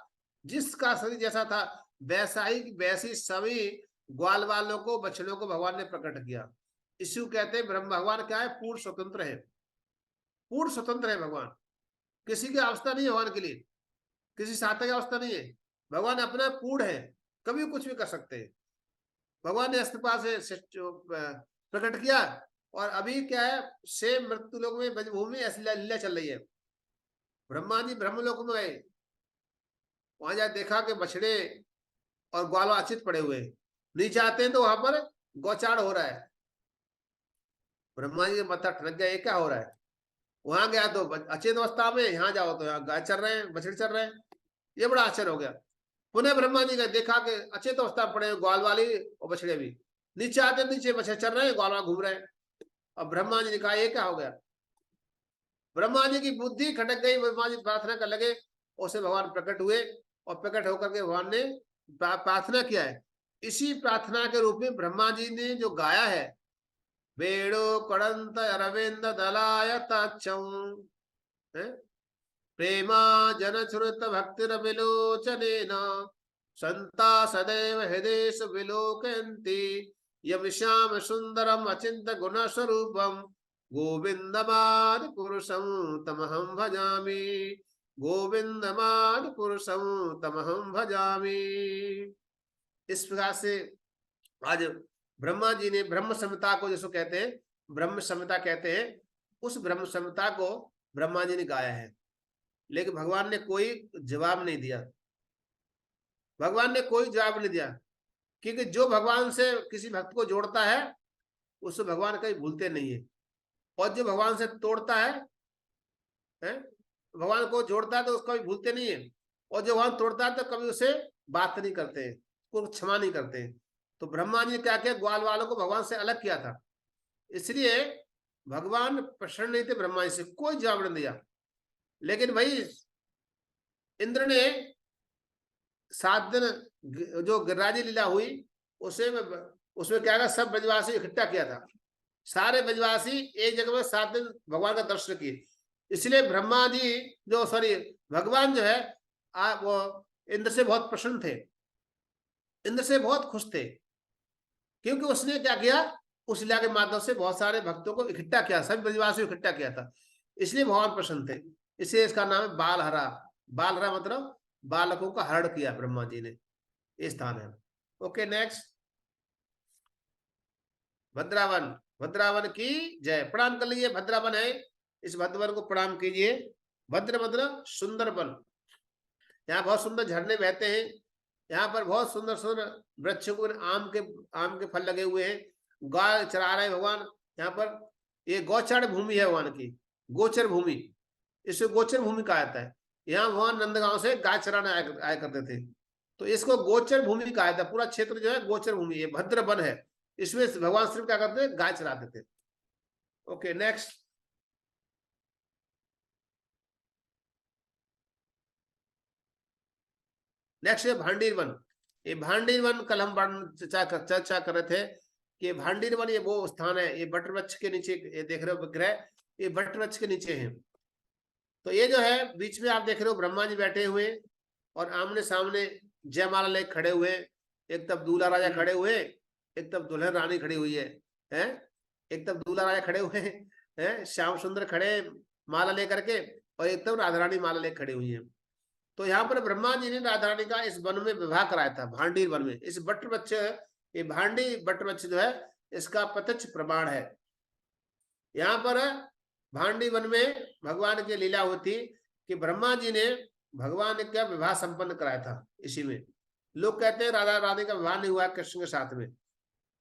जिसका शरीर जैसा था, वैसा ही वैसी सभी ग्वाल वालों को, बछड़ों को भगवान ने प्रकट किया। इसी को कहते हैं ब्रह्म भगवान क्या है, पूर्ण स्वतंत्र है, पूर्ण स्वतंत्र है भगवान, किसी की अवस्था नहीं है भगवान के लिए, किसी साधक की अवस्था नहीं है, भगवान अपना पूर्ण है, कभी कुछ भी कर सकते हैं। भगवान ने अस्तिपा से प्रकट किया, और अभी क्या है, सेम मृत्यु लोक में ब्रजभूमि ऐसी लीला चल रही है। ब्रह्मा जी ब्रह्मलोक में गए, वहां जाए देखा कि बछड़े और ग्वाल अचित पड़े हुए, नीचे आते हैं तो वहां पर गौचाड़ हो रहा है। ब्रह्मा जी का माथा ठनक गया, ये क्या हो रहा है? वहां गया तो अचेत अवस्था में, यहाँ जाओ तो यहाँ गाय चल रहे हैं, बछड़े चल रहे हैं, ये बड़ा आश्चर्य हो गया। पुनः ब्रह्मा जी ने देखा कि अचेत अवस्था में पड़े ग्वाल वाली और बछड़े भी, नीचे आते नीचे बछड़े चल रहे हैं, ग्वाल वाला घूम रहे हैं। अब ब्रह्मा जी ने कहा ये क्या हो गया? ब्रह्मा जी की बुद्धि खटक गई, ब्रह्मा जी प्रार्थना कर लगे, उसे भगवान प्रकट हुए, और प्रकट होकर के भगवान ने प्रार्थना किया है। इसी प्रार्थना के रूप में ब्रह्मा जी ने जो गाया है, वेणु कड़ंत अरविंद दलाय ताचम, प्रेमा जन श्रुत भक्तिर विलोचनेन संता सदैव हृदय विलोकयन्ति यम श्याम सुंदरम अचिंत गुण स्वरूपम गोविंदमादि पुरुषं तमहं भजामि, गोविंदमादि पुरुषं तमहं भजामि। इस प्रकार से आज ब्रह्मा जी ने ब्रह्म संहिता को, जिसको कहते हैं ब्रह्म संहिता कहते हैं, उस ब्रह्म संहिता को ब्रह्मा जी ने गाया है। लेकिन भगवान ने कोई जवाब नहीं दिया, भगवान ने कोई जवाब नहीं दिया, क्योंकि जो भगवान से किसी भक्त को जोड़ता है उसको भगवान कभी भूलते नहीं है, और जो भगवान से तोड़ता है, भगवान को जोड़ता है तो उसको कभी भूलते नहीं है, और जो भगवान तोड़ता है तो कभी उसे बात नहीं करते हैं, उसको क्षमा नहीं करते हैं। तो ब्रह्मा जी ने क्या किया, ग्वाल वालों को भगवान से अलग किया था, इसलिए भगवान प्रसन्न नहीं थे ब्रह्मा जी से, कोई जवाब नहीं दिया। लेकिन भाई इंद्र ने 7 दिन जो गिरिराजी लीला हुई, उसमें क्या, सब ब्रजवासी इकट्ठा किया था, सारे ब्रजवासी एक जगह में 7 दिन भगवान का दर्शन किए। इसलिए ब्रह्मा जी जो सॉरी भगवान जो है वो इंद्र से बहुत प्रसन्न थे, इंद्र से बहुत खुश थे, क्योंकि उसने क्या किया, उस लीला के माध्यम से बहुत सारे भक्तों को इकट्ठा किया, सभी ब्रजवासी इकट्ठा किया था, इसलिए भगवान प्रसन्न थे। इसलिए इसका नाम है बालहरा। बालहरा मतलब बालकों का हरण किया ब्रह्मा जी ने, ये स्थान है। Okay next, भद्रावन। भद्रावन की जय, प्रणाम कर लीजिए, भद्रावन है, इस भद्रवन को प्रणाम कीजिए। भद्र मतलब सुंदर वन, यहाँ बहुत सुंदर झरने बहते हैं, यहाँ पर बहुत सुंदर सुंदर वृक्षों को आम के फल लगे हुए हैं, गाय चरा रहे हैं भगवान यहाँ पर। ये गौचर भूमि है भगवान की, गोचर भूमि, इसे गोचर भूमि कहा जाता है। यहाँ भगवान नंदगांव से गाय चराने आया करते थे, तो इसको गोचर भूमि कहा जाता है। पूरा क्षेत्र जो है गोचर भूमि है, भद्र वन है, इसमें भगवान श्री क्या करते थे, गाय चराते थे। ओके नेक्स्ट, नेक्स्ट है भांडीर वन। ये भांडीर वन कल हम चर्चा कर रहे थे कि भांडीर वन ये वो स्थान है, ये बट वृक्ष के नीचे, ये देख रहे हो विग्रह, ये बट वृक्ष के नीचे है। तो ये जो है बीच में आप देख रहे हो ब्रह्मा जी बैठे हुए, और आमने सामने जयमाला लेके खड़े हुए, एक तरफ दूल्हा राजा खड़े हुए, एक तरफ दुल्हन रानी खड़ी हुई है, एक तरफ दूल्हा राजा खड़े हुए हैं, श्याम सुंदर खड़े माला लेकर के, और एक तरफ राधा रानी माला लेकर खड़ी हुई है। तो यहाँ पर ब्रह्मा जी ने राधा रानी का इस वन में विवाह कराया था, भांडी वन में। इस बट बच्चे, ये भांडी बट बच्चे जो है इसका प्रत्यक्ष प्रमाण है। यहाँ पर भांडी वन में भगवान की लीला होती कि ब्रह्मा जी ने भगवान का विवाह संपन्न कराया था इसी में। लोग कहते हैं राधा रानी का विवाह नहीं हुआ कृष्ण के साथ में,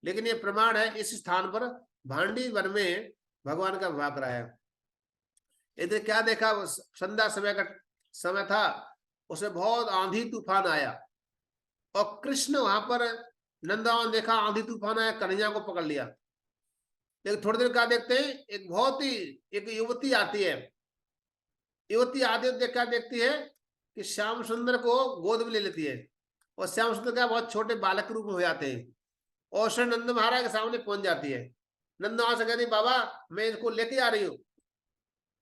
लेकिन ये प्रमाण है इस स्थान पर भांडी वन में भगवान का विवाह कराया। इधर क्या देखा, संध्या समय का समय था, उसमें बहुत आंधी तूफान आया और कृष्ण वहां पर नंदवान देखा, आंधी तूफान आया, कन्हैया को पकड़ लिया। लेकिन थोड़ी देर क्या देखते हैं, एक बहुत ही एक युवती आती है। युवती आती है, क्या देखती है कि श्याम सुंदर को गोद में ले लेती है और श्याम सुंदर क्या बहुत छोटे बालक रूप में हो जाते हैं और श्री नंद महाराज के सामने पहुंच जाती है। नंद महाराज से कहती, बाबा मैं इसको लेके आ रही हूँ।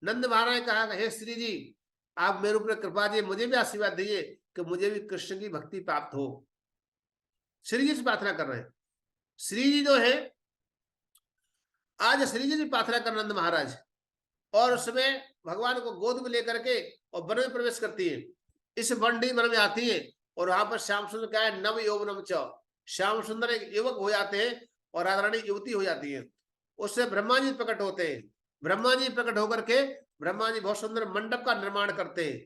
नंद महाराज ने कहा, हे श्री जी आप मेरे ऊपर कृपा जी, मुझे भी आशीर्वाद दीजिए कि मुझे भी कृष्ण की भक्ति प्राप्त हो। श्री जी से प्रार्थना कर रहे हैं। श्री जी जो है, आज श्री जी की प्रार्थना कर नंद महाराज, और उसमें भगवान को गोद में लेकर के और वन में प्रवेश करती है। इस बंडी वन में आती है और वहां पर श्याम सुंदर क्या है, नव यौवनम च, श्याम सुंदर एक युवक हो जाते हैं और राधा रानी युवती हो जाती है। उससे ब्रह्मा जी प्रकट होते हैं। ब्रह्मा जी प्रकट होकर के ब्रह्मा जी बहुत सुंदर मंडप का निर्माण करते हैं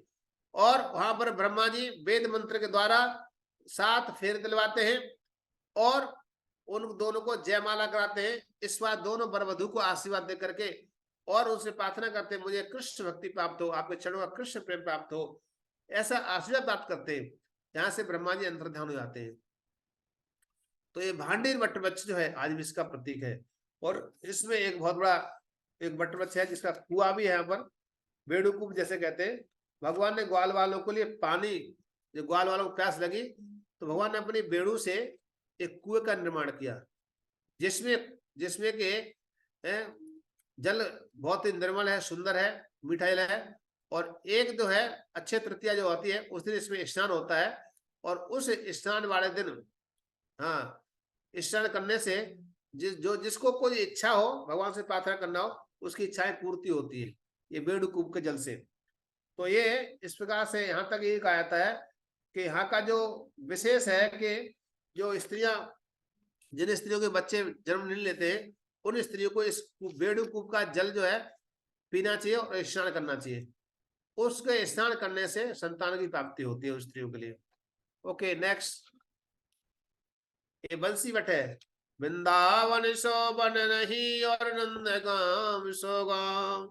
और वहां पर ब्रह्मा जी वेद मंत्र के द्वारा 7 फेरे दिलवाते हैं और उन दोनों को जयमाला कराते हैं। इस बार दोनों वर वधू को आशीर्वाद दे करके और उनसे प्रार्थना करते हैं, मुझे कृष्ण भक्ति प्राप्त हो, आपके चरणों का कृष्ण प्रेम प्राप्त हो, ऐसा आशीर्वाद प्राप्त करते हैं। यहाँ से ब्रह्मा जी अंतर्ध्यान हो जाते हैं। तो ये भांडीर वटवृक्ष जो है आज भी इसका प्रतीक है। और इसमें एक बहुत बड़ा एक वटवृक्ष है जिसका कुआं भी है यहाँ पर, बेड़ूकूप जैसे कहते हैं। भगवान ने ग्वाल वालों के लिए पानी, जो ग्वाल वालों को प्यास लगी तो भगवान ने अपनी बेड़ू से एक कुएं का निर्माण किया, जिसमें के जल बहुत ही निर्मल है, सुंदर है, मीठा जल है। और एक जो है अक्षय तृतीया जो होती है उस दिन इसमें स्नान होता है और उस स्नान वाले दिन, हाँ, स्नान करने से जिसको कोई इच्छा हो, भगवान से प्रार्थना करना हो, उसकी इच्छाएं पूर्ति होती है ये बेड़ूकूप के जल से। तो ये इस प्रकार से यहाँ तक ये कहा जाता है कि यहाँ का जो विशेष है कि जो स्त्रियां, जिन स्त्रियों के बच्चे जन्म नहीं लेते हैं, उन स्त्रियों को इस बेड़ूकूप का जल जो है पीना चाहिए और स्नान करना चाहिए। उसके स्नान करने से संतान की प्राप्ति होती है उस स्त्रियों के लिए। ओके नेक्स्ट, ये बंसी वट है। वृंदावन शोभन नहीं और नंदगाम सो गाम,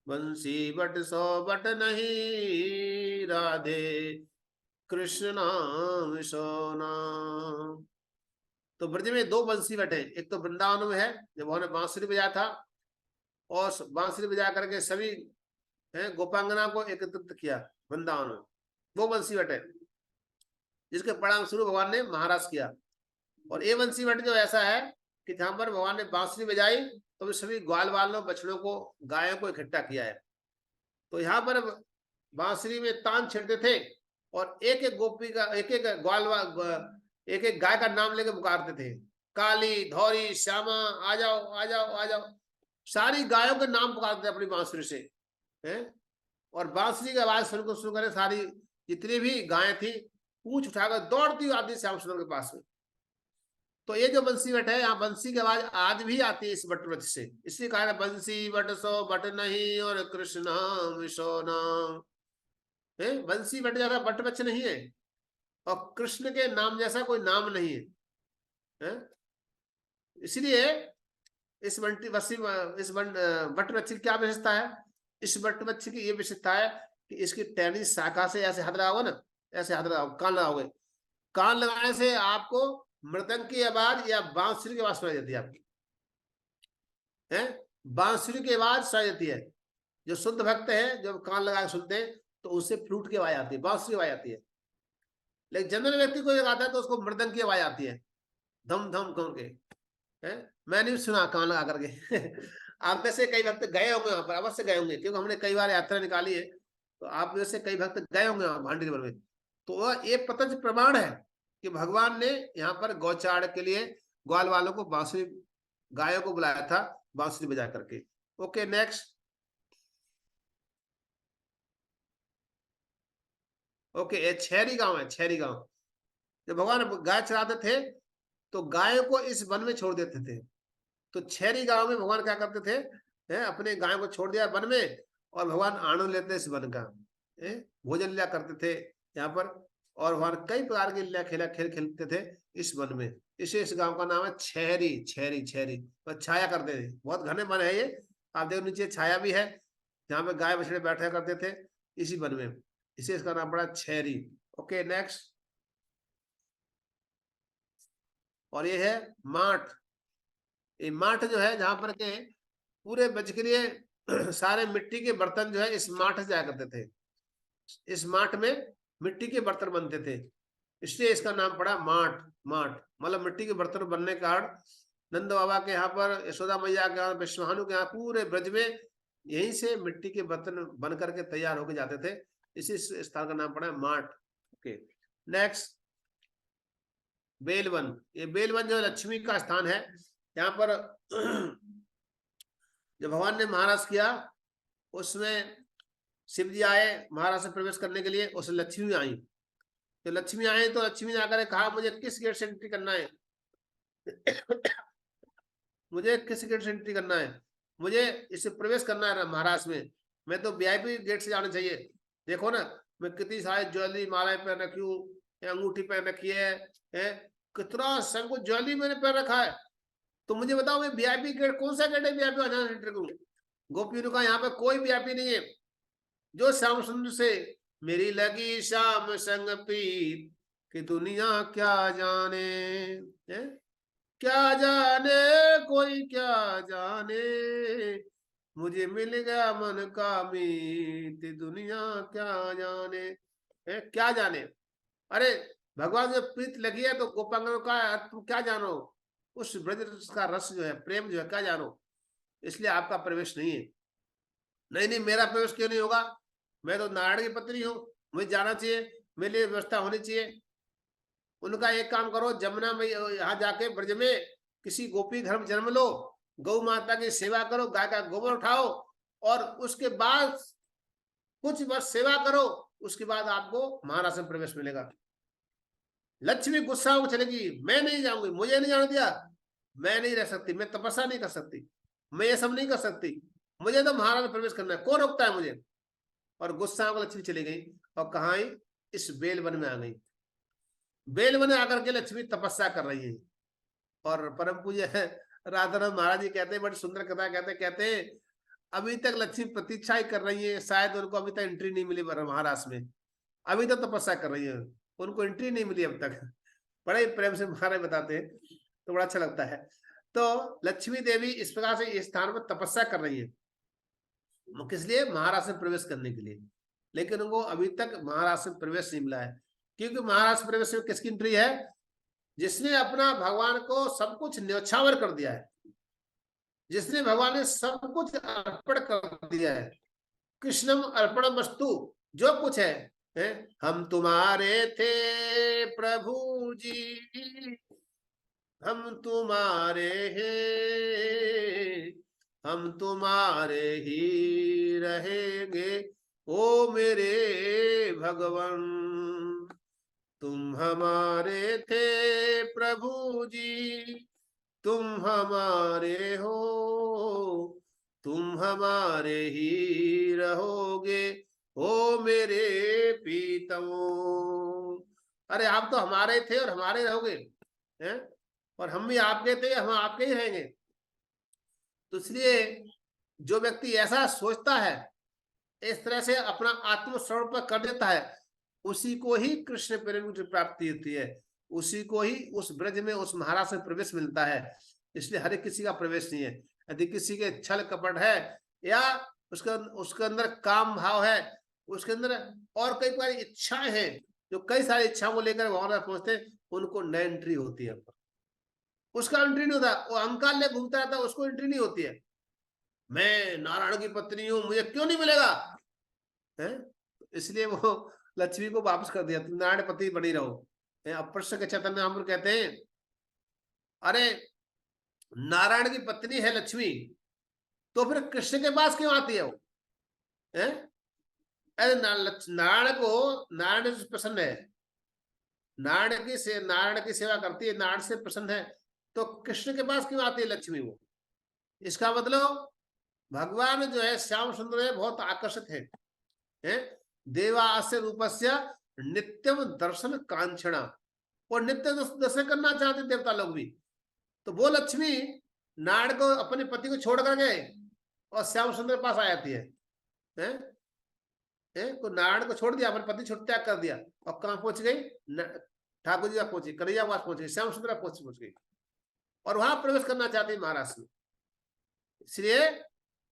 बंसी बट सो बट नहीं, राधे कृष्ण नाम सो नाम। तो ब्रज में 2 बंसी बट है, एक तो वृंदावन में है जब उन्होंने बांसुरी बजाया था और बांसुरी बजा करके सभी गोपांगना को एकत्रित किया वृंदावन में, वो बंसी बट है जिसके परिणाम स्वरूप भगवान ने महाराज किया। और ये बंसी बट जो ऐसा है कि जहां पर भगवान ने बांसुरी बजाई तो सभी ग्वाल वालों, बछड़ों को, गायों को इकट्ठा किया है। तो यहाँ पर बांसुरी में तान छिड़ते थे और एक एक गोपी का, एक एक एक एक गाय का नाम लेके पुकारते थे, काली, धौरी, श्यामा, आ जाओ आ जाओ आ जाओ। सारी गायों के नाम पुकारते थे अपनी बांसुरी से, हैं? और बांसुरी की आवाज सुनकर शुरू करें, सारी जितनी भी गायें थी पूंछ उठाकर दौड़ती हुई आती श्याम सुंदर के पास में। तो ये जो बंसी बट है, यहाँ बंसी की आवाज आज भी आती है इस बट वृक्ष से, इसलिए कहा बंसी बट सो बट नहीं और कृष्ण नाम सो नाम। बंसी बट जैसा बट वृक्ष नहीं है और कृष्ण के नाम जैसा कोई नाम नहीं है, इसलिए इस बट वृक्ष की क्या विशेषता है? इस बट वृक्ष की ये विशेषता है कि इसकी टहनी शाखा से ऐसे हाथ लगाओगे ना, ऐसे हाथ लगाओ, कान लगाओगे, कान लगाने से आपको मृदंग की आवाज या बांसुरी की आवाज सुनाई देती है आपकी, बांसुरी की आवाज सुनाई देती है। जो शुद्ध भक्त है जब कान लगा के सुनते हैं तो उससे फ्लूट की आवाज आती है, बांसुरी की आवाज आती है। लेकिन जनरल व्यक्ति को लगाता है तो उसको मृदंग की आवाज आती है, धम धम करके। मैंने भी सुना कान लगा करके आप में से कई भक्त गए होंगे वहां पर, अवश्य गए होंगे क्योंकि हमने कई बार यात्रा निकाली है, तो आप में से कई भक्त गए होंगे वहां भांडी में। तो ये प्रत्यक्ष प्रमाण है कि भगवान ने यहाँ पर गौचाड़ के लिए ग्वाल वालों को बांसुरी, गायों को बुलाया था बांसुरी बजा करके। ओके नेक्स्ट, ओके, ये छहरी गांव है, छहरी गांव। जब भगवान गाय चराते थे तो गायों को इस वन में छोड़ देते थे। तो छहरी गांव में भगवान क्या करते थे, अपने गायों को छोड़ दिया वन में, और भगवान आनंद लेते इस वन का, भोजन लिया करते थे यहाँ पर। और भगवान कई प्रकार के लीला खेला खेल खेलते थे इस वन में। इसे इस गांव का नाम है छहरी, छहरी, छहरी। तो छाया करते थे, बहुत घने वन है ये। आप देखो नीचे छाया भी है, जहाँ पे गाय बछड़े बैठा करते थे इसी वन में। इसे इसका नाम पड़ा छहरी। Okay, next. और ये है माठ। ये माठ जो है जहां पर के पूरे बज के लिए सारे मिट्टी के बर्तन जो है इस माठ से जाया करते थे। इस माठ में मिट्टी के बर्तन बनते थे, इसलिए इसका नाम पड़ा माठ। माठ मतलब मिट्टी के बर्तन बनने के कारण नंद बाबा के यहाँ पर, यशोदा मैया के यहाँ, विश्वाहानु के यहाँ, पूरे ब्रज में यहीं से मिट्टी के बर्तन बन करके तैयार होके जाते थे। इसी स्थान का नाम पड़ा माठ। Okay, next. बेलवन। ये बेलवन जो लक्ष्मी का स्थान है, यहाँ पर जब भगवान ने महाराज किया, उसमें शिव जी आए महाराज से प्रवेश करने के लिए, उस लक्ष्मी आई। तो लक्ष्मी आए तो लक्ष्मी ने आकर कहा, मुझे किस गेट से एंट्री करना है? मुझे किस गेट से एंट्री करना है? मुझे इससे प्रवेश करना है महाराज में, मैं तो वीआईपी गेट से जाना चाहिए। देखो ना, मैं कितनी सारी ज्वेलरी मालाएं पहन रखी हूँ, अंगूठी पहन रखी है, कितना सब कुछ ज्वेलरी मैंने पहन रखा है। तो मुझे बताओ, मैं वीआईपी गेट कौन सा गेट है वीआईपी एंट्री करूँ? गोपियों ने कहा, यहाँ पे कोई वीआईपी नहीं है। जो श्याम सुंदर से मेरी लगी श्याम संग पीर कि दुनिया क्या जाने, है? क्या जाने कोई क्या जाने, मुझे मिल गया मन का मीत दुनिया क्या जाने, है? क्या जाने? अरे भगवान जब प्रीत लगी है तो गोपांगनों का तुम क्या जानो? उस ब्रज का रस जो है, प्रेम जो है, क्या जानो? इसलिए आपका प्रवेश नहीं है। नहीं नहीं, मेरा प्रवेश क्यों नहीं होगा? मैं तो नारायण की पत्नी हूँ, मुझे जाना चाहिए, मेरे लिए व्यवस्था होनी चाहिए। उनका एक काम करो, जमुना में यहाँ जाके ब्रज में किसी गोपी घर में जन्म लो, गौ माता की सेवा करो, गाय का गोबर उठाओ, और उसके बाद कुछ वर्ष सेवा करो, उसके बाद आपको महाराज में प्रवेश मिलेगा। लक्ष्मी गुस्सा हो चलेगी, मैं नहीं जाऊंगी, मुझे नहीं जाने दिया, मैं नहीं रह सकती, मैं तपस्या नहीं कर सकती, मैं ये सब नहीं कर सकती, मुझे तो महाराज में प्रवेश करना है, कौन रोकता है मुझे? और गुस्सा होकर लक्ष्मी चली गई, और कहा आई? इस बेलवन में आ गई। बेलवन आकर के लक्ष्मी तपस्या कर रही है। और परम पूज्य है राधाराम महाराज जी कहते हैं, बड़ी सुंदर कथा कहते हैं, अभी तक लक्ष्मी प्रतीक्षा ही कर रही है, शायद उनको अभी तक एंट्री नहीं मिली महाराष्ट्र में, अभी तक तपस्या कर रही है, उनको एंट्री नहीं मिली अब तक। बड़े प्रेम से महाराज बताते हैं, तो बड़ा अच्छा लगता है। तो लक्ष्मी देवी इस प्रकार से इस स्थान पर तपस्या कर रही है, किस लिए? महाराष्ट्र में प्रवेश करने के लिए। लेकिन उनको अभी तक महाराष्ट्र में प्रवेश नहीं मिला है, क्योंकि महाराष्ट्र प्रवेश में किसकी एंट्री है? जिसने अपना भगवान को सब कुछ न्योछावर कर दिया है, जिसने भगवान ने सब कुछ अर्पण कर दिया है। कृष्णम अर्पण वस्तु, जो कुछ है? हम तुम्हारे थे प्रभु जी, हम तुम्हारे हैं, हम तुम्हारे ही रहेंगे, ओ मेरे भगवान। तुम हमारे थे प्रभु जी, तुम हमारे हो, तुम हमारे ही रहोगे, ओ मेरे पीतमो। अरे आप तो हमारे थे और हमारे रहोगे, हैं? और हम भी आपके थे, हम आपके ही रहेंगे। तो इसलिए जो व्यक्ति ऐसा सोचता है, इस तरह से अपना आत्मस्वरूप कर देता है, उसी को ही कृष्ण प्रेम की प्राप्ति होती है, उसी को ही उस ब्रज में, उस महाराज में प्रवेश मिलता है। इसलिए हर किसी का प्रवेश नहीं है। यदि किसी के छल कपट है, या उसका उसके अंदर काम भाव है, उसके अंदर और कई सारी इच्छाएं हैं, जो कई सारी इच्छाओं को लेकर वहां पहुंचते हैं, उनको नई एंट्री होती है। उसका एंट्री नहीं होता, वो अहंकार ले घूमता रहता है, उसको एंट्री नहीं होती है। मैं नारायण की पत्नी हूं, मुझे क्यों नहीं मिलेगा? है? इसलिए वो लक्ष्मी को वापस कर दिया, तुम नारायण पति बनी रहो। अप्रश्न के चैतन्य हम कहते हैं, अरे नारायण की पत्नी है लक्ष्मी, तो फिर कृष्ण के पास क्यों आती है वो? है? अरे नारायण से प्रसन्न है, नारायण की सेवा करती है, नारायण से प्रसन्न है, तो कृष्ण के पास क्यों आती है लक्ष्मी वो? इसका मतलब भगवान जो है श्याम सुंदर है, बहुत आकर्षित है? देवास्य रूपस्य नित्यम दर्शन कांक्षणा, और नित्य दर्शन करना चाहते देवता लोग भी। तो वो लक्ष्मी नारायण को, अपने पति को छोड़ कर गए और श्याम सुंदर के पास आ जाती है, को नारायण को छोड़ दिया, अपने पति छोड़ त्याग कर दिया, और कहां पहुंच गई? ठाकुर जी का पहुंची, कन्हैया पास पहुंच गई, श्याम सुंदर पहुंच गई, और वहां प्रवेश करना चाहती है महाराष्ट्र में। इसलिए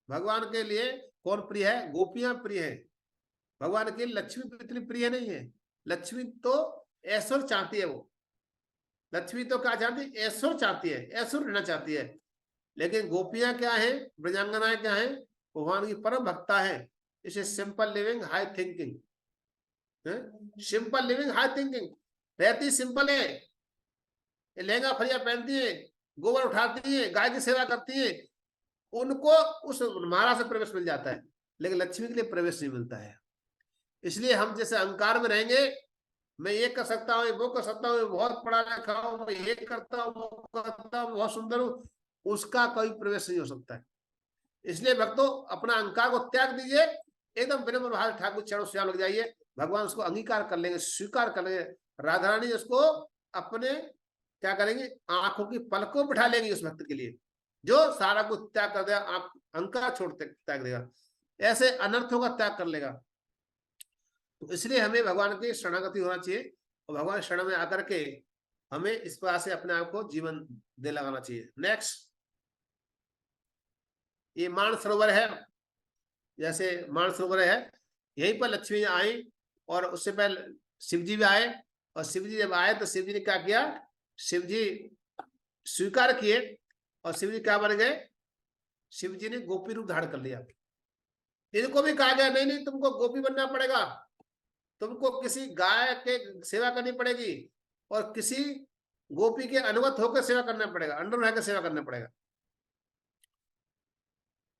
भगवान के लिए कौन प्रिय है? गोपियां प्रिय है। भगवान के लक्ष्मी इतनी प्रिय नहीं है। लक्ष्मी तो ऐश्वर्य चाहती है, वो लक्ष्मी तो क्या चाहती है? ऐश्वर्य चाहती है, ऐश्वर्य रहना चाहती है। लेकिन गोपियां क्या है, ब्रजांगनाएं क्या है? भगवान की परम भक्ता है। इसे simple living high thinking, simple living high thinking, रहती सिंपल है, लहंगा फरिया पहनती है, गोबर उठाती है, गाय की सेवा करती है, उनको उस महाराज से प्रवेश मिल जाता है, लेकिन लक्ष्मी के लिए प्रवेश नहीं मिलता है। इसलिए हम जैसे अहंकार में रहेंगे, मैं ये कर सकता हूँ, वो कर सकता हूँ, बहुत पढ़ा लिखा हूँ, मैं ये करता हूँ, वो करता हूँ, बहुत सुंदर हूँ, उसका कोई प्रवेश नहीं हो सकता है। इसलिए भक्तों, अपना अहंकार को त्याग दीजिए, एकदम विनम्र भाव ठाकुर चरणों से लग जाइए, भगवान उसको अंगीकार कर लेंगे, स्वीकार कर लेंगे। राधा रानी उसको अपने क्या करेंगे? आंखों की पलकों बिठा लेंगे उस भक्त के लिए, जो सारा कुछ त्याग कर देगा, अहंकार छोड़ त्याग देगा, ऐसे अनर्थों का त्याग कर लेगा। तो इसलिए हमें भगवान की शरणागति होना चाहिए, और भगवान शरण में आकर के हमें इस प्रकार से अपने आप को जीवन दे लगाना चाहिए। नेक्स्ट, ये मानसरोवर है, जैसे मानसरोवर है, यहीं पर लक्ष्मी आई, और उससे पहले शिव जी भी आए, और शिव जी जब आए तो शिव जी ने क्या किया? शिव जी स्वीकार किए, और शिव जी क्या बन गए? शिव जी ने गोपी रूप धारण कर लिया। इनको भी कहा गया नहीं नहीं तुमको गोपी बनना पड़ेगा, तुमको किसी गाय के सेवा करनी पड़ेगी, और किसी गोपी के अनुगत होकर सेवा करना पड़ेगा, अंडर रहकर सेवा करना पड़ेगा।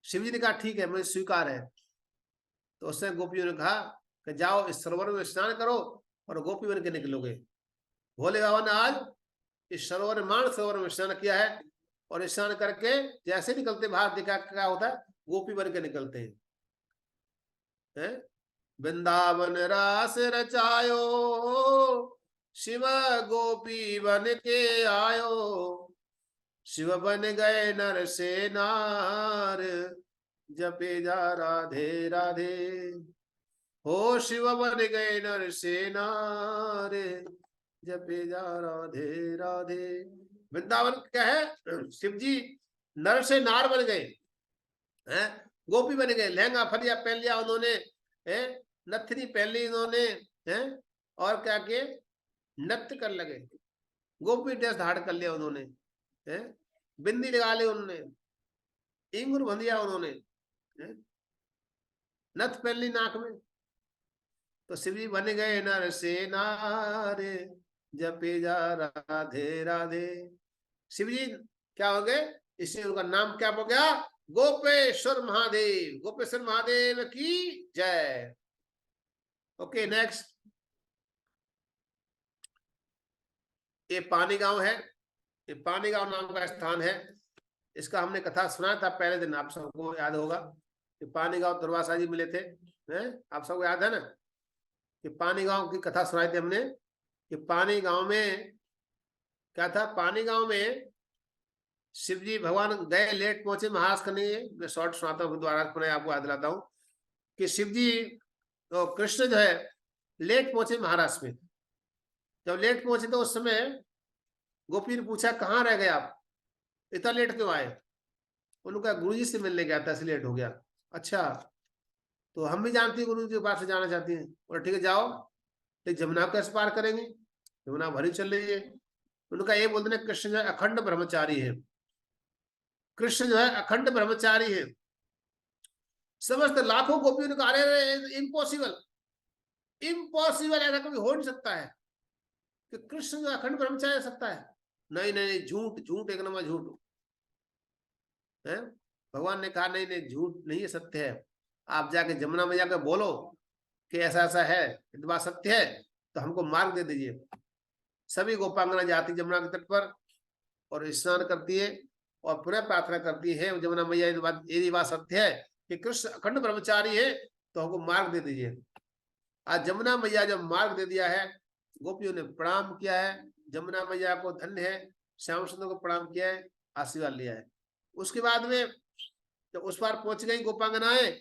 शिव जी ने कहा ठीक है, मुझे स्वीकार है। तो उसने गोपियों ने कहा कि जाओ इस सरोवर में स्नान करो और गोपी बन के निकलोगे। भोले बाबा ने आज इस सरोवर मान सरोवर में स्नान किया है, और स्नान करके जैसे निकलते बाहर दिखा क्या होता है? गोपी बन के निकलते हैं। वृंदावन रास रचायो, शिव गोपी बन के आयो, शिव बन गए नर से नार, जपे जा राधे राधे, हो शिव बन गए नर से नार, जपे जा राधे राधे। वृंदावन क्या है? शिव जी नर से नार बन गए हैं, गोपी बन गए, लहंगा फरिया पहन लिया उन्होंने, हैं, नथनी पहन ली उन्होंने, हैं, और क्या किए? नृत्य कर लगे, गोपी ड्रेस धारण कर लिया उन्होंने, हैं, बिंदी लगा ली उन्होंने, इंगुर बंध दिया उन्होंने, नथ पहन ली नाक में। तो शिव जी बन गए नर से नार, जपे जा राधे राधे। शिव जी क्या हो गए? इसलिए उनका नाम क्या हो गया? गोपेश्वर महादेव। गोपेश्वर महादेव की जय। ओके, नेक्स्ट, ये पानी गांव है, ये पानी गांव नाम का स्थान है। इसका हमने कथा सुना था पहले दिन, आप सबको याद होगा कि पानी गांव दुर्वासा जी मिले थे, हैं? आप सबको याद है ना कि पानी गांव की कथा सुनाई थी हमने, कि पानी गांव में क्या था? पानी गांव में शिव जी भगवान गए, लेट पहुंचे महाराज करने। मैं शॉर्ट सुनाता हूँ, दोबारा पुनः आपको याद दिलाता हूँ कि शिव जी तो कृष्ण जो है लेट पहुंचे महाराष्ट्र में। जब लेट पहुंचे तो उस समय गोपी ने पूछा कहाँ रह गए आप, इतना लेट क्यों आए? उनका गुरु जी से मिलने गया था इसलिए लेट हो गया। अच्छा, तो हम भी जानते हैं गुरु जी के पास से जाना चाहती हैं, और ठीक है जाओ, लेकिन जमुना कैसे पार करेंगे? जमुना भरी चल रही है। उनका ये बोलते हैं कृष्ण जो है अखंड ब्रह्मचारी है, कृष्ण जो है अखंड ब्रह्मचारी है। समस्त लाखों गोपियों ने कहा अरे इम्पॉसिबल, इम्पॉसिबल, ऐसा कभी हो नहीं सकता है कि कृष्ण जो अखंड ब्रह्मचारी हो सकता है। नहीं नहीं नहीं, झूठ झूठ, एक नंबर झूठ है। भगवान ने कहा नहीं नहीं, झूठ नहीं है, सत्य है। आप जाके जमुना में जाकर बोलो कि ऐसा ऐसा है, यदि बात सत्य है तो हमको मार्ग दे दीजिए। सभी गोपांगना जाती जमुना के तट पर और स्नान करती है और पुनः प्रार्थना करती है, जमुना मैया यदि बात सत्य है कि कृष्ण अखंड ब्रह्मचारी है तो हमको मार्ग दे दीजिए। आज जमुना मैया जब मार्ग दे दिया है, गोपियों ने प्रणाम किया है, जमुना मैया को धन्य है, श्याम सुंदर को प्रणाम किया है, आशीर्वाद लिया है। उसके बाद में जब उस पार पहुंच गई गोपांगनाएं,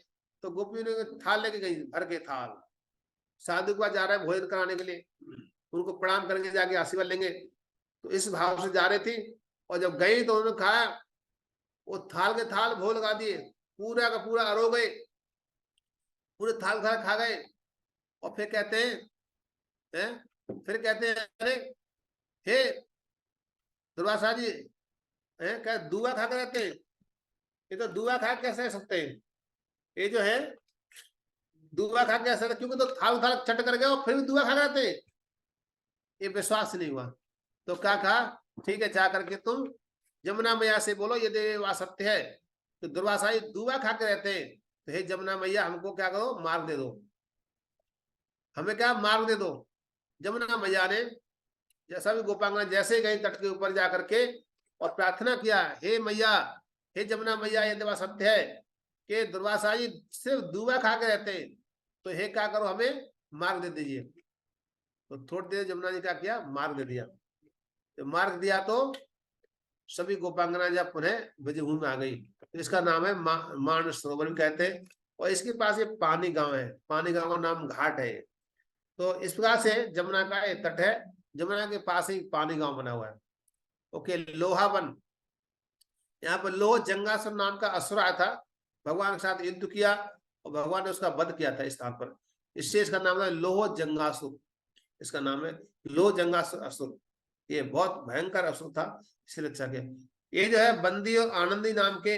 तो गोपियों ने थाल लेके गई, भर के थाल। साधु के पास जा रहा है भोजन कराने के लिए, उनको प्रणाम करेंगे, जाके आशीर्वाद लेंगे, तो इस भाव से जा रही थी। और जब गई तो उन्होंने खाया, वो थाल के थाल भोग लगा दिए, पूरा का पूरा अरो गए, पूरे थाल खा गए। और फिर कहते हैं, फिर कहते हैं अरे हे दुर्वासा जी, क्या दुआ खा कर रहते हैं, ये तो दुआ खा कैसे रह सकते हैं, ये जो है दुआ खा के ऐसा, क्योंकि तो थाल थाल चट कर गए और फिर भी दुआ खा रहते हैं, ये विश्वास नहीं हुआ। तो क्या कहा, ठीक है, जा करके तुम जमुना मैया से बोलो यदि वह सत्य है तो दुर्वासा जी दुआ खा के रहते हैं, तो हे जमुना मैया हमको क्या करो, मार्ग दे दो, हमें क्या मार्ग दे दो। जमुना मैया ने जैसा भी गोपांगना जैसे गई तट के ऊपर जाकर के और प्रार्थना किया, हे मैया, हे जमुना मैया, यदि वह सत्य है कि दुर्वासा जी सिर्फ दुआ खा के रहते हैं तो हे क्या करो, हमें मार्ग दे दीजिए। तो थोड़ी देर जमुना जी क्या किया, मार्ग दे दिया। तो मार्ग दिया तो सभी गोपांगना जब पुनः ब्रजभूमि में आ गई, इसका नाम है मान सरोवर भी कहते हैं। और इसके पास ये पानी गांव है, पानी गांव का नाम घाट है। तो इस प्रकार से जमुना का ये तट है, जमुना के पास ही पानी गांव बना हुआ है। ओके, लोहावन, यहाँ पर लोह जंगासुर नाम का असुर आया था, भगवान के साथ युद्ध किया और भगवान ने उसका वध किया था इस स्थान पर, इससे इसका नाम है लोह जंगासुर। इसका नाम है लोह जंगासुर असुर, ये बहुत भयंकर असुर था, इसलिए अच्छा किया। ये जो है बंदी और आनंदी नाम के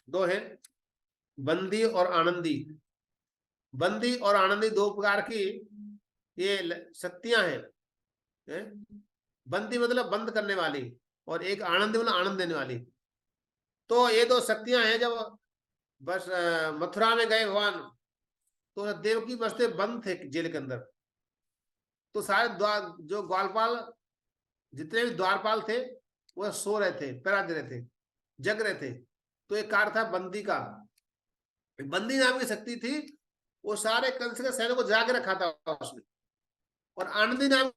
दो हैं, बंदी और आनंदी। बंदी और आनंदी दो प्रकार की ये शक्तियां हैं। बंदी मतलब बंद करने वाली, और एक आनंदी मतलब आनंद देने वाली। तो ये दो शक्तियां हैं। जब बस मथुरा में गए भगवान, तो देवकी बसते बंद थे जेल के अंदर, तो सारे द्वार जो ग्वालपाल जितने भी द्वारपाल थे वह सो रहे थे, पैरा दे रहे थे, जग रहे थे। तो एक कार्य था बंदी का, बंदी नाम की शक्ति थी, वो सारे कंस के सैनिकों को जाके रखा था उसने। और आनंदी नाम